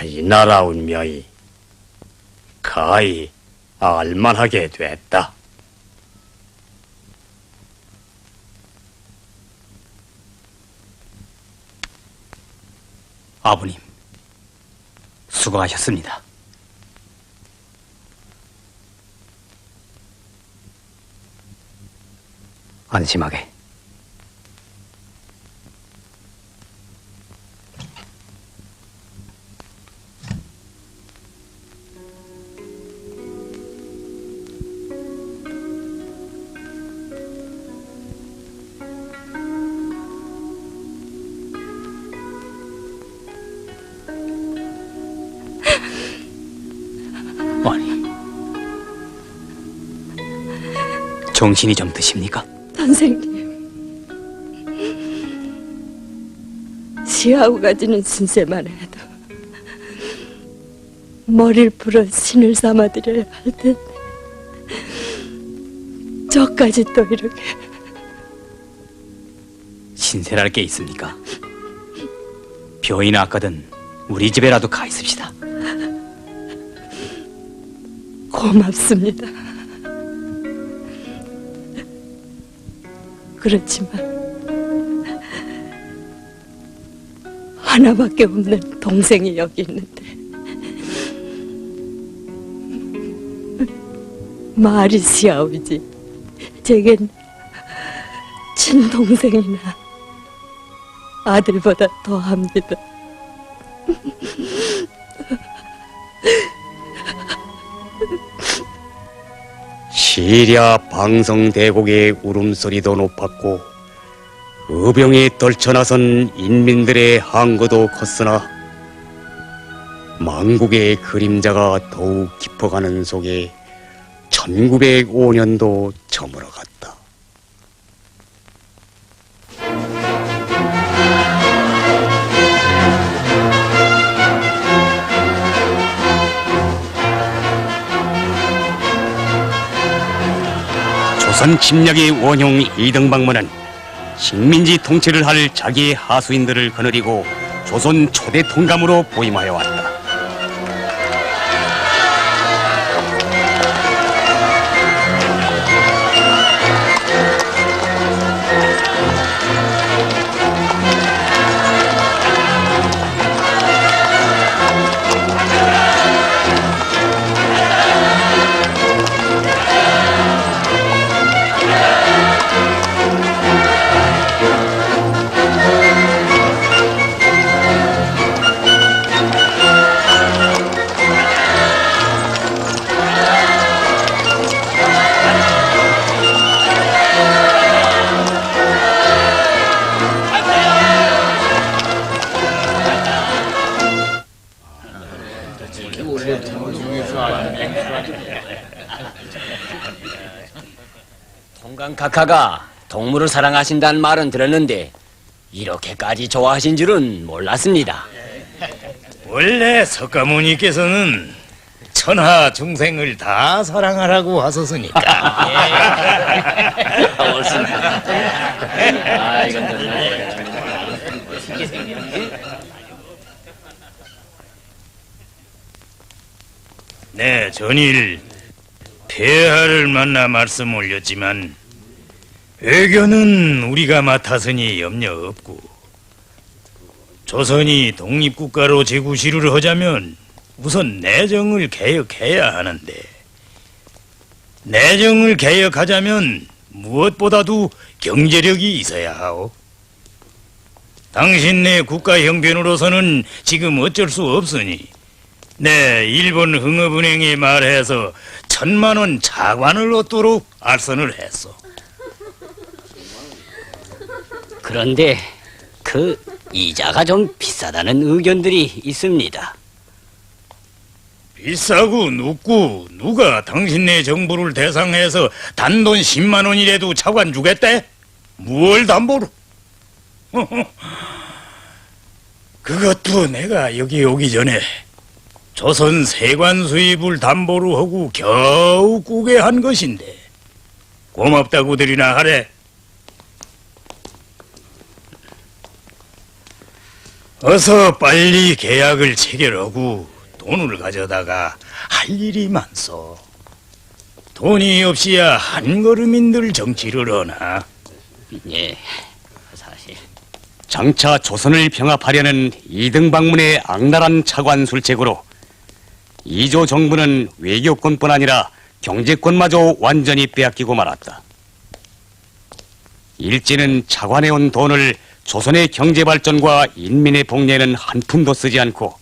이 나라 운명이 거의 알만하게 됐다. 아버님, 수고하셨습니다. 안심하게. 아니, 정신이 좀 드십니까? 선생님, 시하고 가지는 신세만 해도 머리를 풀어 신을 삼아드려야 할 텐데 저까지 또 이렇게. 신세랄 게 있습니까? 벼이나 아까든 우리 집에라도 가 있읍시다. 고맙습니다. 그렇지만 하나밖에 없는 동생이 여기 있는데 말이 시아오지 제겐 친동생이나 아들보다 더합니다. 시랴 방성대국의 울음소리도 높았고 의병에 떨쳐나선 인민들의 항거도 컸으나 망국의 그림자가 더욱 깊어가는 속에 1905년도 저물어갔다. 조선 침략의 원흉 이등박문은 식민지 통치를 할 자기의 하수인들을 거느리고 조선 초대 통감으로 보임하여 왔다. 동강 카카가 동물을 사랑하신다는 말은 들었는데 이렇게까지 좋아하신 줄은 몰랐습니다. 원래 석가모니께서는 천하 중생을 다 사랑하라고 하셨으니까. 네, 전일 폐하를 만나 말씀 올렸지만 외교는 우리가 맡았으니 염려 없고 조선이 독립국가로 재구시를 하자면 우선 내정을 개혁해야 하는데 내정을 개혁하자면 무엇보다도 경제력이 있어야 하오. 당신네 국가 형편으로서는 지금 어쩔 수 없으니 네 일본 흥업은행에 말해서 1,000만 원 차관을 얻도록 알선을 했어. 그런데 그 이자가 좀 비싸다는 의견들이 있습니다. 비싸고 눕고 누가 당신네 정부를 대상해서 단돈 10만 원이라도 차관 주겠대? 무얼 담보로? 그것도 내가 여기 오기 전에 조선 세관 수입을 담보로 하고 겨우 꾸게 한 것인데 고맙다고들이나 하래. 어서 빨리 계약을 체결하고 돈을 가져다가 할 일이 많소. 돈이 없이야 한 걸음인들 정치를 하나. 예, 사실 장차 조선을 병합하려는 이등방문의 악랄한 차관 술책으로 이조 정부는 외교권뿐 아니라 경제권마저 완전히 빼앗기고 말았다. 일제는 차관해온 돈을 조선의 경제발전과 인민의 복리에는 한 푼도 쓰지 않고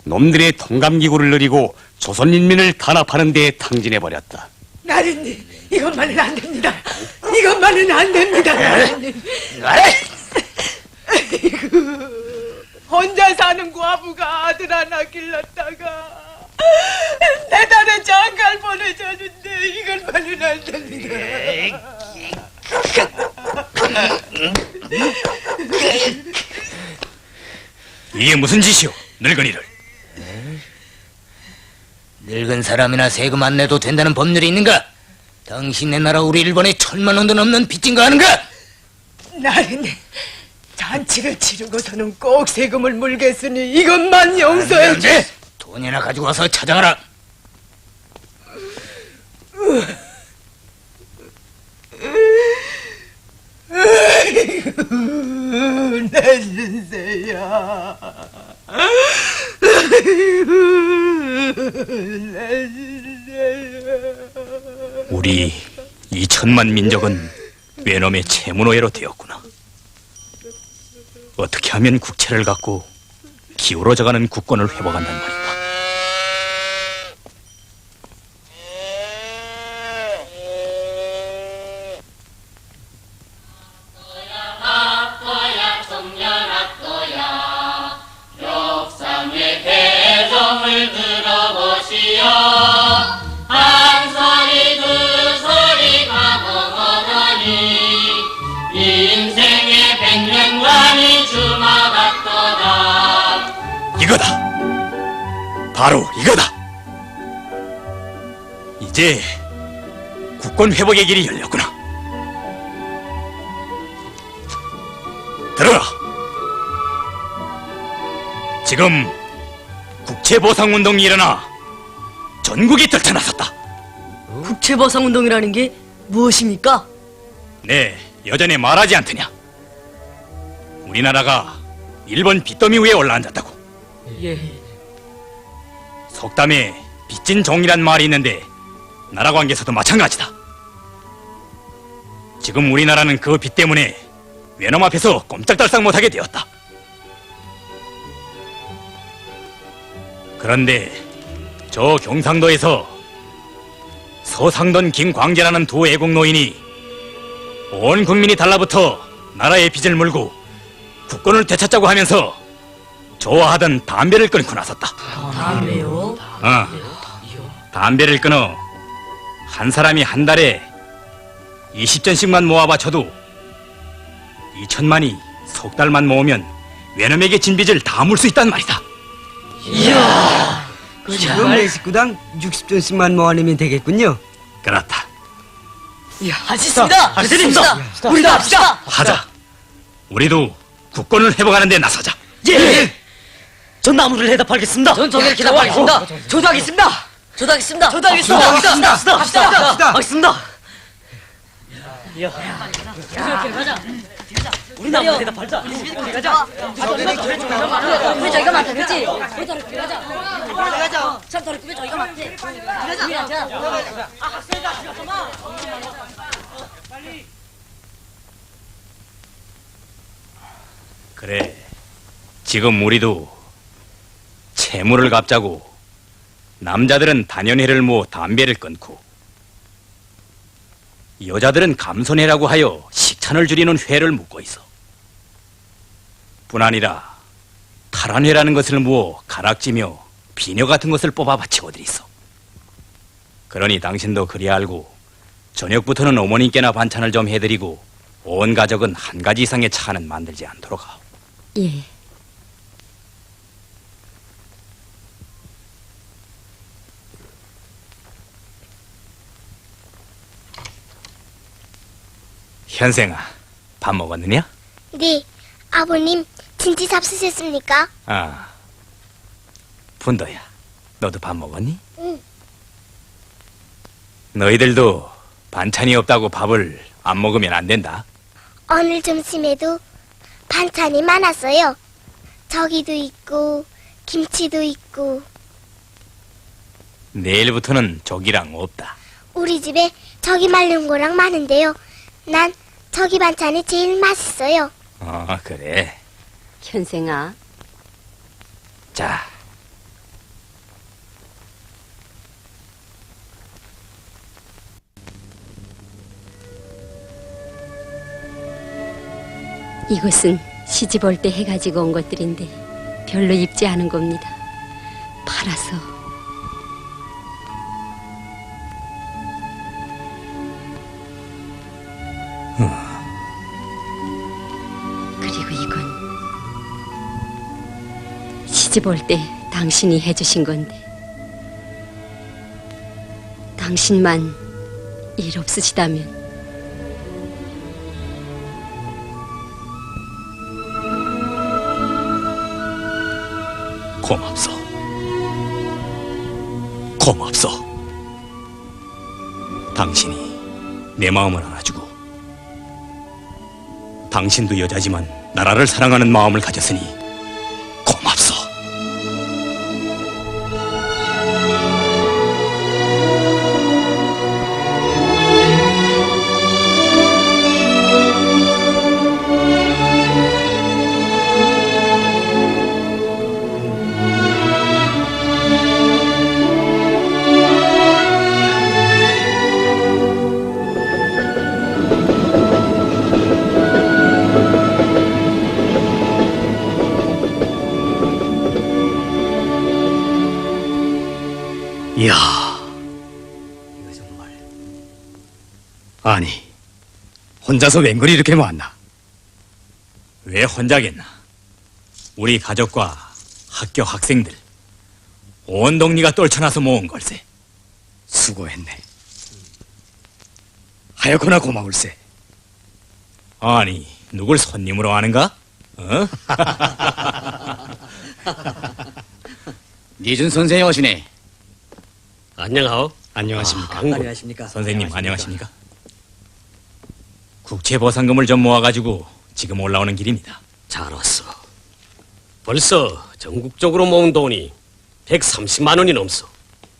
놈들의 통감기구를 누리고 조선 인민을 탄압하는 데에 탕진해버렸다. 나린님, 이것만은 안 됩니다. 이것만은 안 됩니다, 나린님. 혼자 사는 과부가 아들 하나 길렀다가 내 딸의 장가를 보내줬는데 이것만은 안 됩니다. 이게 무슨 짓이오, 늙은이를? 늙은 사람이나 세금 안 내도 된다는 법률이 있는가? 당신네 나라 우리 일본에 1,000만 원도 넘는 빚진 거 아는가? 나린님, 잔치를 치르고서는 꼭 세금을 물겠으니 이것만 용서해 주. 돈이나 가지고 와서 찾아가라. 아이고, 내 신세야. 아이고, 내 신세야. 우리 2천만 민족은 외놈의 채무노예로 되었구나. 어떻게 하면 국채를 갚고 기울어져가는 국권을 회복한단 말이다. 역삼의 대정을 들어보시오. 한 소리 두 소리 가보거더니 인생의 100년간이 주마같도다. 이거다. 바로 이거다. 이제 국권 회복의 길이 열렸구나. 들어라. 지금 국채보상운동이 일어나 전국이 들쳐나섰다. 국채보상운동이라는 게 무엇입니까? 네, 여전히 말하지 않더냐. 우리나라가 일본 빚더미 위에 올라앉았다고. 예. 속담에 빚진 종이란 말이 있는데 나라 관계에서도 마찬가지다. 지금 우리나라는 그 빚 때문에 외놈 앞에서 꼼짝달싹 못하게 되었다. 그런데 저 경상도에서 서상돈 김광재라는 두 애국 노인이 온 국민이 달라붙어 나라의 빚을 물고 국권을 되찾자고 하면서 좋아하던 담배를 끊고 나섰다. 담배요? 담배를 끊어 한 사람이 한 달에 20전씩만 모아 바쳐도 2천만이 석 달만 모으면 외놈에게 진 빚을 다 물 수 있단 말이다. 이야, 지금 내 식구당 60전씩만 모아내면 되겠군요. 그렇다. 할 수 있습니다. 할 수 있습니다. 우리도 합시다. 하자. 우리도 국권을 회복하는 데 나서자. 예. 전 나무를 해다 팔겠습니다. 전 저기를 해다 팔겠습니다. 저도 하겠습니다. 저도 하겠습니다. 저도 하겠습니다. 합시다. 하겠습니다. 가자. 우리 나무 해다 팔자. 가자. 우리 저희가 많다, 그렇지? 우리 더럽게 가자. 참 더럽게 저희가 많대. 가자. 그래. 지금 우리도 채무를 갚자고 남자들은 단연회를 모아 담배를 끊고 여자들은 감손회라고 하여 식찬을 줄이는 회를 묻고 있어. 뿐 아니라 탈환회라는 것을 모아 가락지며 비녀 같은 것을 뽑아 바치고들 있어. 그러니 당신도 그리 알고 저녁부터는 어머님께나 반찬을 좀 해드리고 온 가족은 한 가지 이상의 차는 만들지 않도록 하오. 예. 현생아, 밥 먹었느냐? 네, 아버님 진지 잡수셨습니까? 아, 분도야, 너도 밥 먹었니? 응. 너희들도 반찬이 없다고 밥을 안 먹으면 안 된다. 오늘 점심에도 반찬이 많았어요. 저기도 있고 김치도 있고. 내일부터는 저기랑 없다. 우리 집에 저기 말린 거랑 많은데요. 난 저기 반찬이 제일 맛있어요. 그래. 현생아, 자, 이것은 시집 올 때 해가지고 온 것들인데 별로 입지 않은 겁니다. 팔아서. 그리고 이건 시집 올 때 당신이 해주신 건데 당신만 일 없으시다면 고맙소. 고맙소. 당신이 내 마음을 알아주고 당신도 여자지만 나라를 사랑하는 마음을 가졌으니 고맙소. 이야, 이거 정말. 아니, 혼자서 웬걸 이렇게 많나? 왜 혼자겠나? 우리 가족과 학교 학생들 온 동리가 떨쳐나서 모은 걸세. 수고했네. 하여거나 고마울세. 아니, 누굴 손님으로 하는가? 어? 니준 선생이 오시네. 안녕하오. 안녕하십니까. 안녕하십니까. 선생님, 안녕하십니까? 국채보상금을 좀 모아가지고 지금 올라오는 길입니다. 잘 왔어. 벌써 전국적으로 모은 돈이 130만 원이 넘소.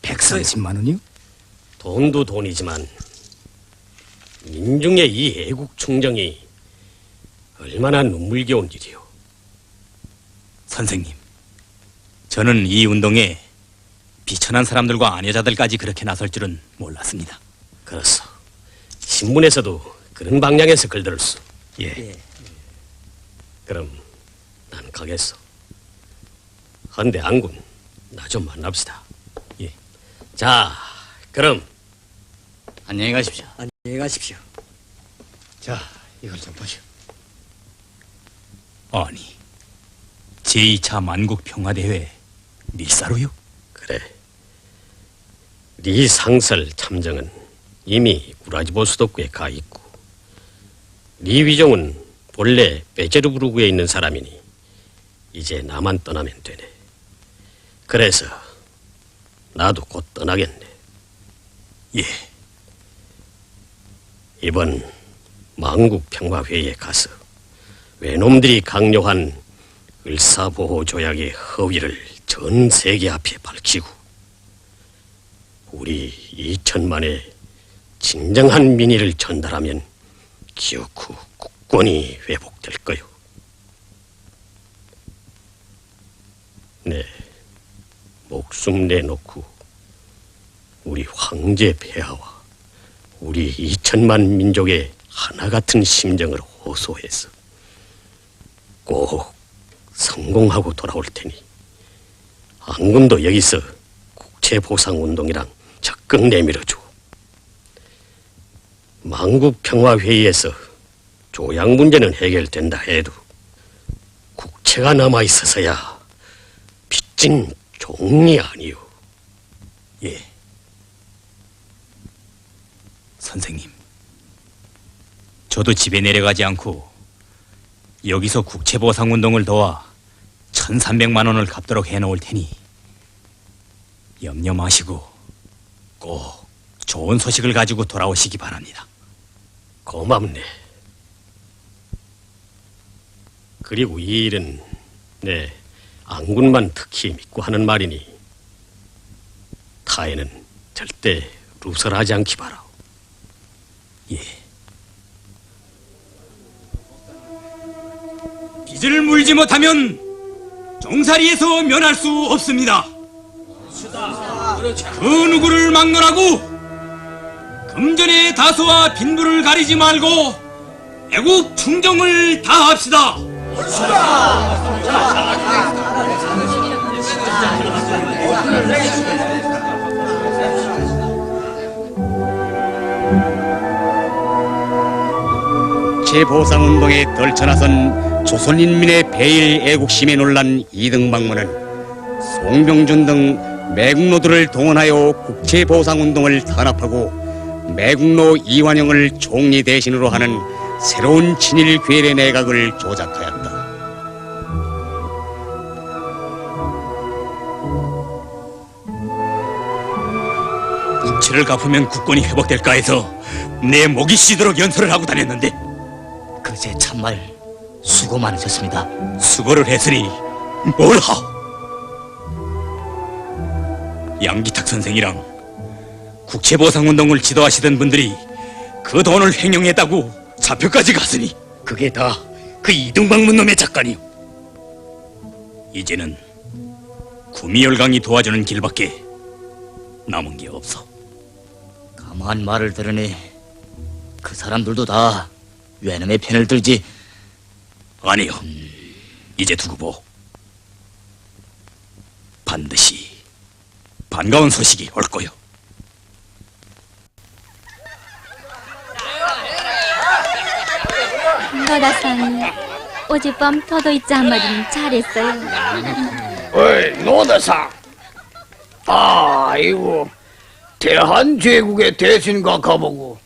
130만 원이요? 돈도 돈이지만 민중의 이 애국 충정이 얼마나 눈물겨운 일이오. 선생님, 저는 이 운동에 비천한 사람들과 아녀자들까지 그렇게 나설 줄은 몰랐습니다. 그렇소. 신문에서도 그런 방향에서 글들을 써. 예. 그럼 난 가겠소. 헌데 안군, 나 좀 만납시다. 자, 그럼 안녕히 가십시오. 안녕히 가십시오. 자, 이걸 좀 보시오. 아니, 제2차 만국평화대회 밀사로요? 그래. 리 상설 참정은 이미 구라지보 수도구에 가 있고, 리 위종은 본래 베제르부르크에 있는 사람이니 이제 나만 떠나면 되네. 그래서 나도 곧 떠나겠네. 예. 이번 만국평화회의에 가서 외놈들이 강요한 을사보호조약의 허위를 전 세계 앞에 밝히고 우리 2천만의 진정한 민의를 전달하면 기어이 국권이 회복될 거요. 네, 목숨 내놓고 우리 황제 폐하와 우리 2천만 민족의 하나 같은 심정을 호소해서 꼭 성공하고 돌아올 테니 안군도 여기서 국채보상운동이랑 적극 내밀어줘. 만국평화회의에서 조약 문제는 해결된다 해도 국채가 남아있어서야 빚진 종이 아니오. 예. 선생님, 저도 집에 내려가지 않고 여기서 국채보상운동을 도와 1,300만 원을 갚도록 해놓을 테니 염려 마시고 꼭 좋은 소식을 가지고 돌아오시기 바랍니다. 고맙네. 그리고 이 일은 내 안군만 특히 믿고 하는 말이니 타에는 절대 누설하지 않기 바라. 예. 빚을 물지 못하면 종살이에서 면할 수 없습니다. 그 누구를 막론하고 금전의 다소와 빈부를 가리지 말고 애국 충정을 다합시다. 국채보상운동에 떨쳐나선 조선인민의 배일 애국심에 놀란 이등박문은 송병준 등 매국노들을 동원하여 국채보상운동을 탄압하고 매국노 이완영을 총리 대신으로 하는 새로운 친일 괴뢰 내각을 조작하였다. 국채를 갚으면 국권이 회복될까 해서 내 목이 쉬도록 연설을 하고 다녔는데 그제 참말 수고 많으셨습니다. 수고를 했으니 뭘 하오? 양기탁 선생이랑 국채보상운동을 지도하시던 분들이 그 돈을 횡령했다고 잡혀까지 갔으니 그게 다 그 이등박문 놈의 작가니요. 이제는 구미열강이 도와주는 길밖에 남은 게 없어. 가만 말을 들으니 그 사람들도 다 외놈의 편을 들지. 아니요. 이제 두고 보. 반드시 반가운 소식이 올 거요. 노다상 어젯밤 터도 있자 한마디는 잘했어요. 어이, 노다상. 아이고, 대한제국의 대신가 가보고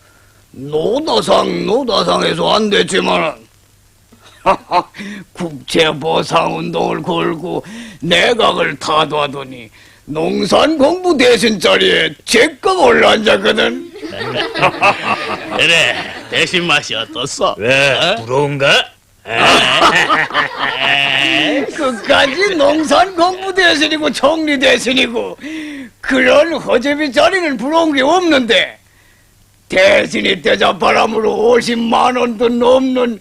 노다상에서 안 됐지만 국채보상운동을 걸고 내각을 타도하더니 농산공부 대신 자리에 제껏 올라앉았거든. 그래, 대신 맛이 어떻소? 왜, 부러운가? 끝까지 농산공부 대신이고 총리 대신이고 그런 허접이 자리는 부러운 게 없는데 대신이 대자바람으로 50만 원도 넘는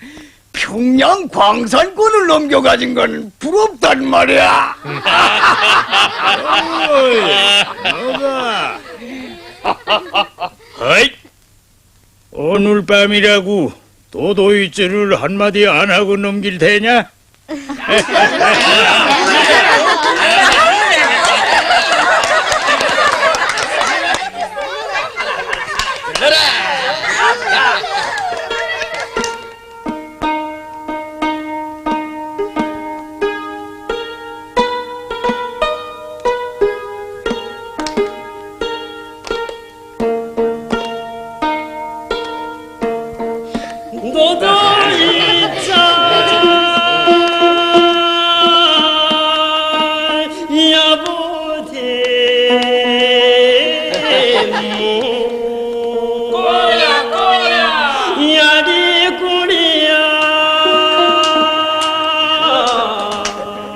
평양 광산권을 넘겨가진 건 부럽단 말이야. 너가 어이, 오늘 밤이라고 도도이죄를 한마디 안 하고 넘길 테냐? 꼬야 꼬야 야리 꼬리야.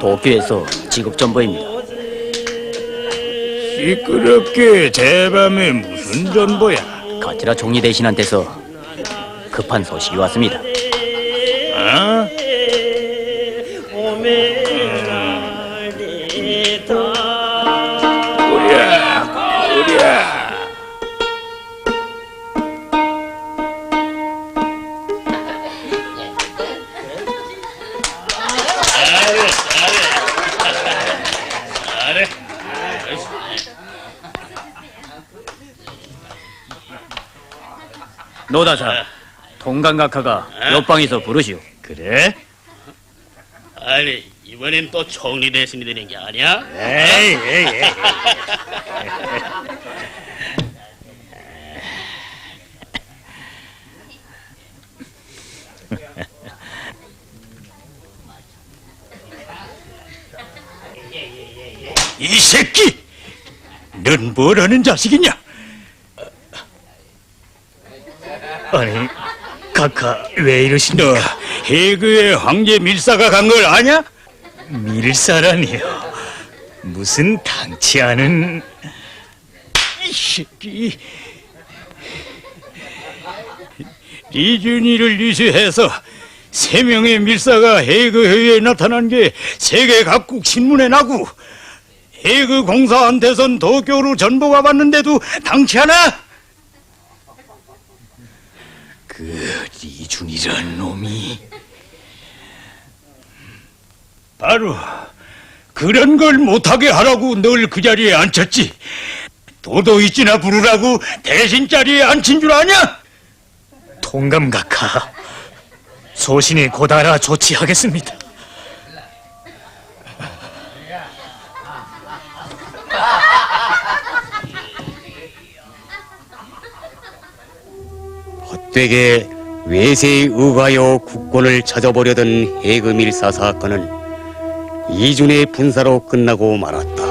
도쿄에서 지급 전보입니다. 시끄럽게 제 밤에 무슨 전보야? 가치라 총리 대신한테서 급한 소식이 왔습니다. 어? 꼬리야. 노다사, 통강각하가 옆방에서 부르시오. 그래? 아니, 이번엔 또 총리 대신이 되는 게 아니야? 에이. 이 새끼! 넌 뭐라는 자식이냐? 아니, 카카 왜 이러십니까? 너 해그에 황제 밀사가 간 걸 아냐? 밀사라니요? 무슨 당치 않은... 이 새끼... 리준이를 유수해서 3명의 밀사가 해그회의에 나타난 게 세계 각국 신문에 나고 해그 공사한테선 도쿄로 전보가 왔는데도 당치 않아? 그 리준이란 놈이 바로 그런 걸 못하게 하라고 널 그 자리에 앉혔지. 도도이치나 부르라고 대신 자리에 앉힌 줄 아냐? 통감각하, 소신이 곧 알아 조치하겠습니다. 헛되게 외세에 의하여 국권을 찾아보려던 해금일사 사건은 이준의 분사로 끝나고 말았다.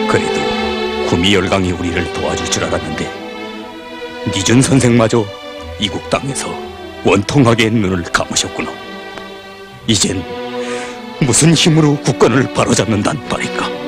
그래도 구미열강이 우리를 도와줄 줄 알았는데 니준 선생마저 이국 땅에서 원통하게 눈을 감으셨구나. 이젠 무슨 힘으로 국권을 바로잡는단 말일까?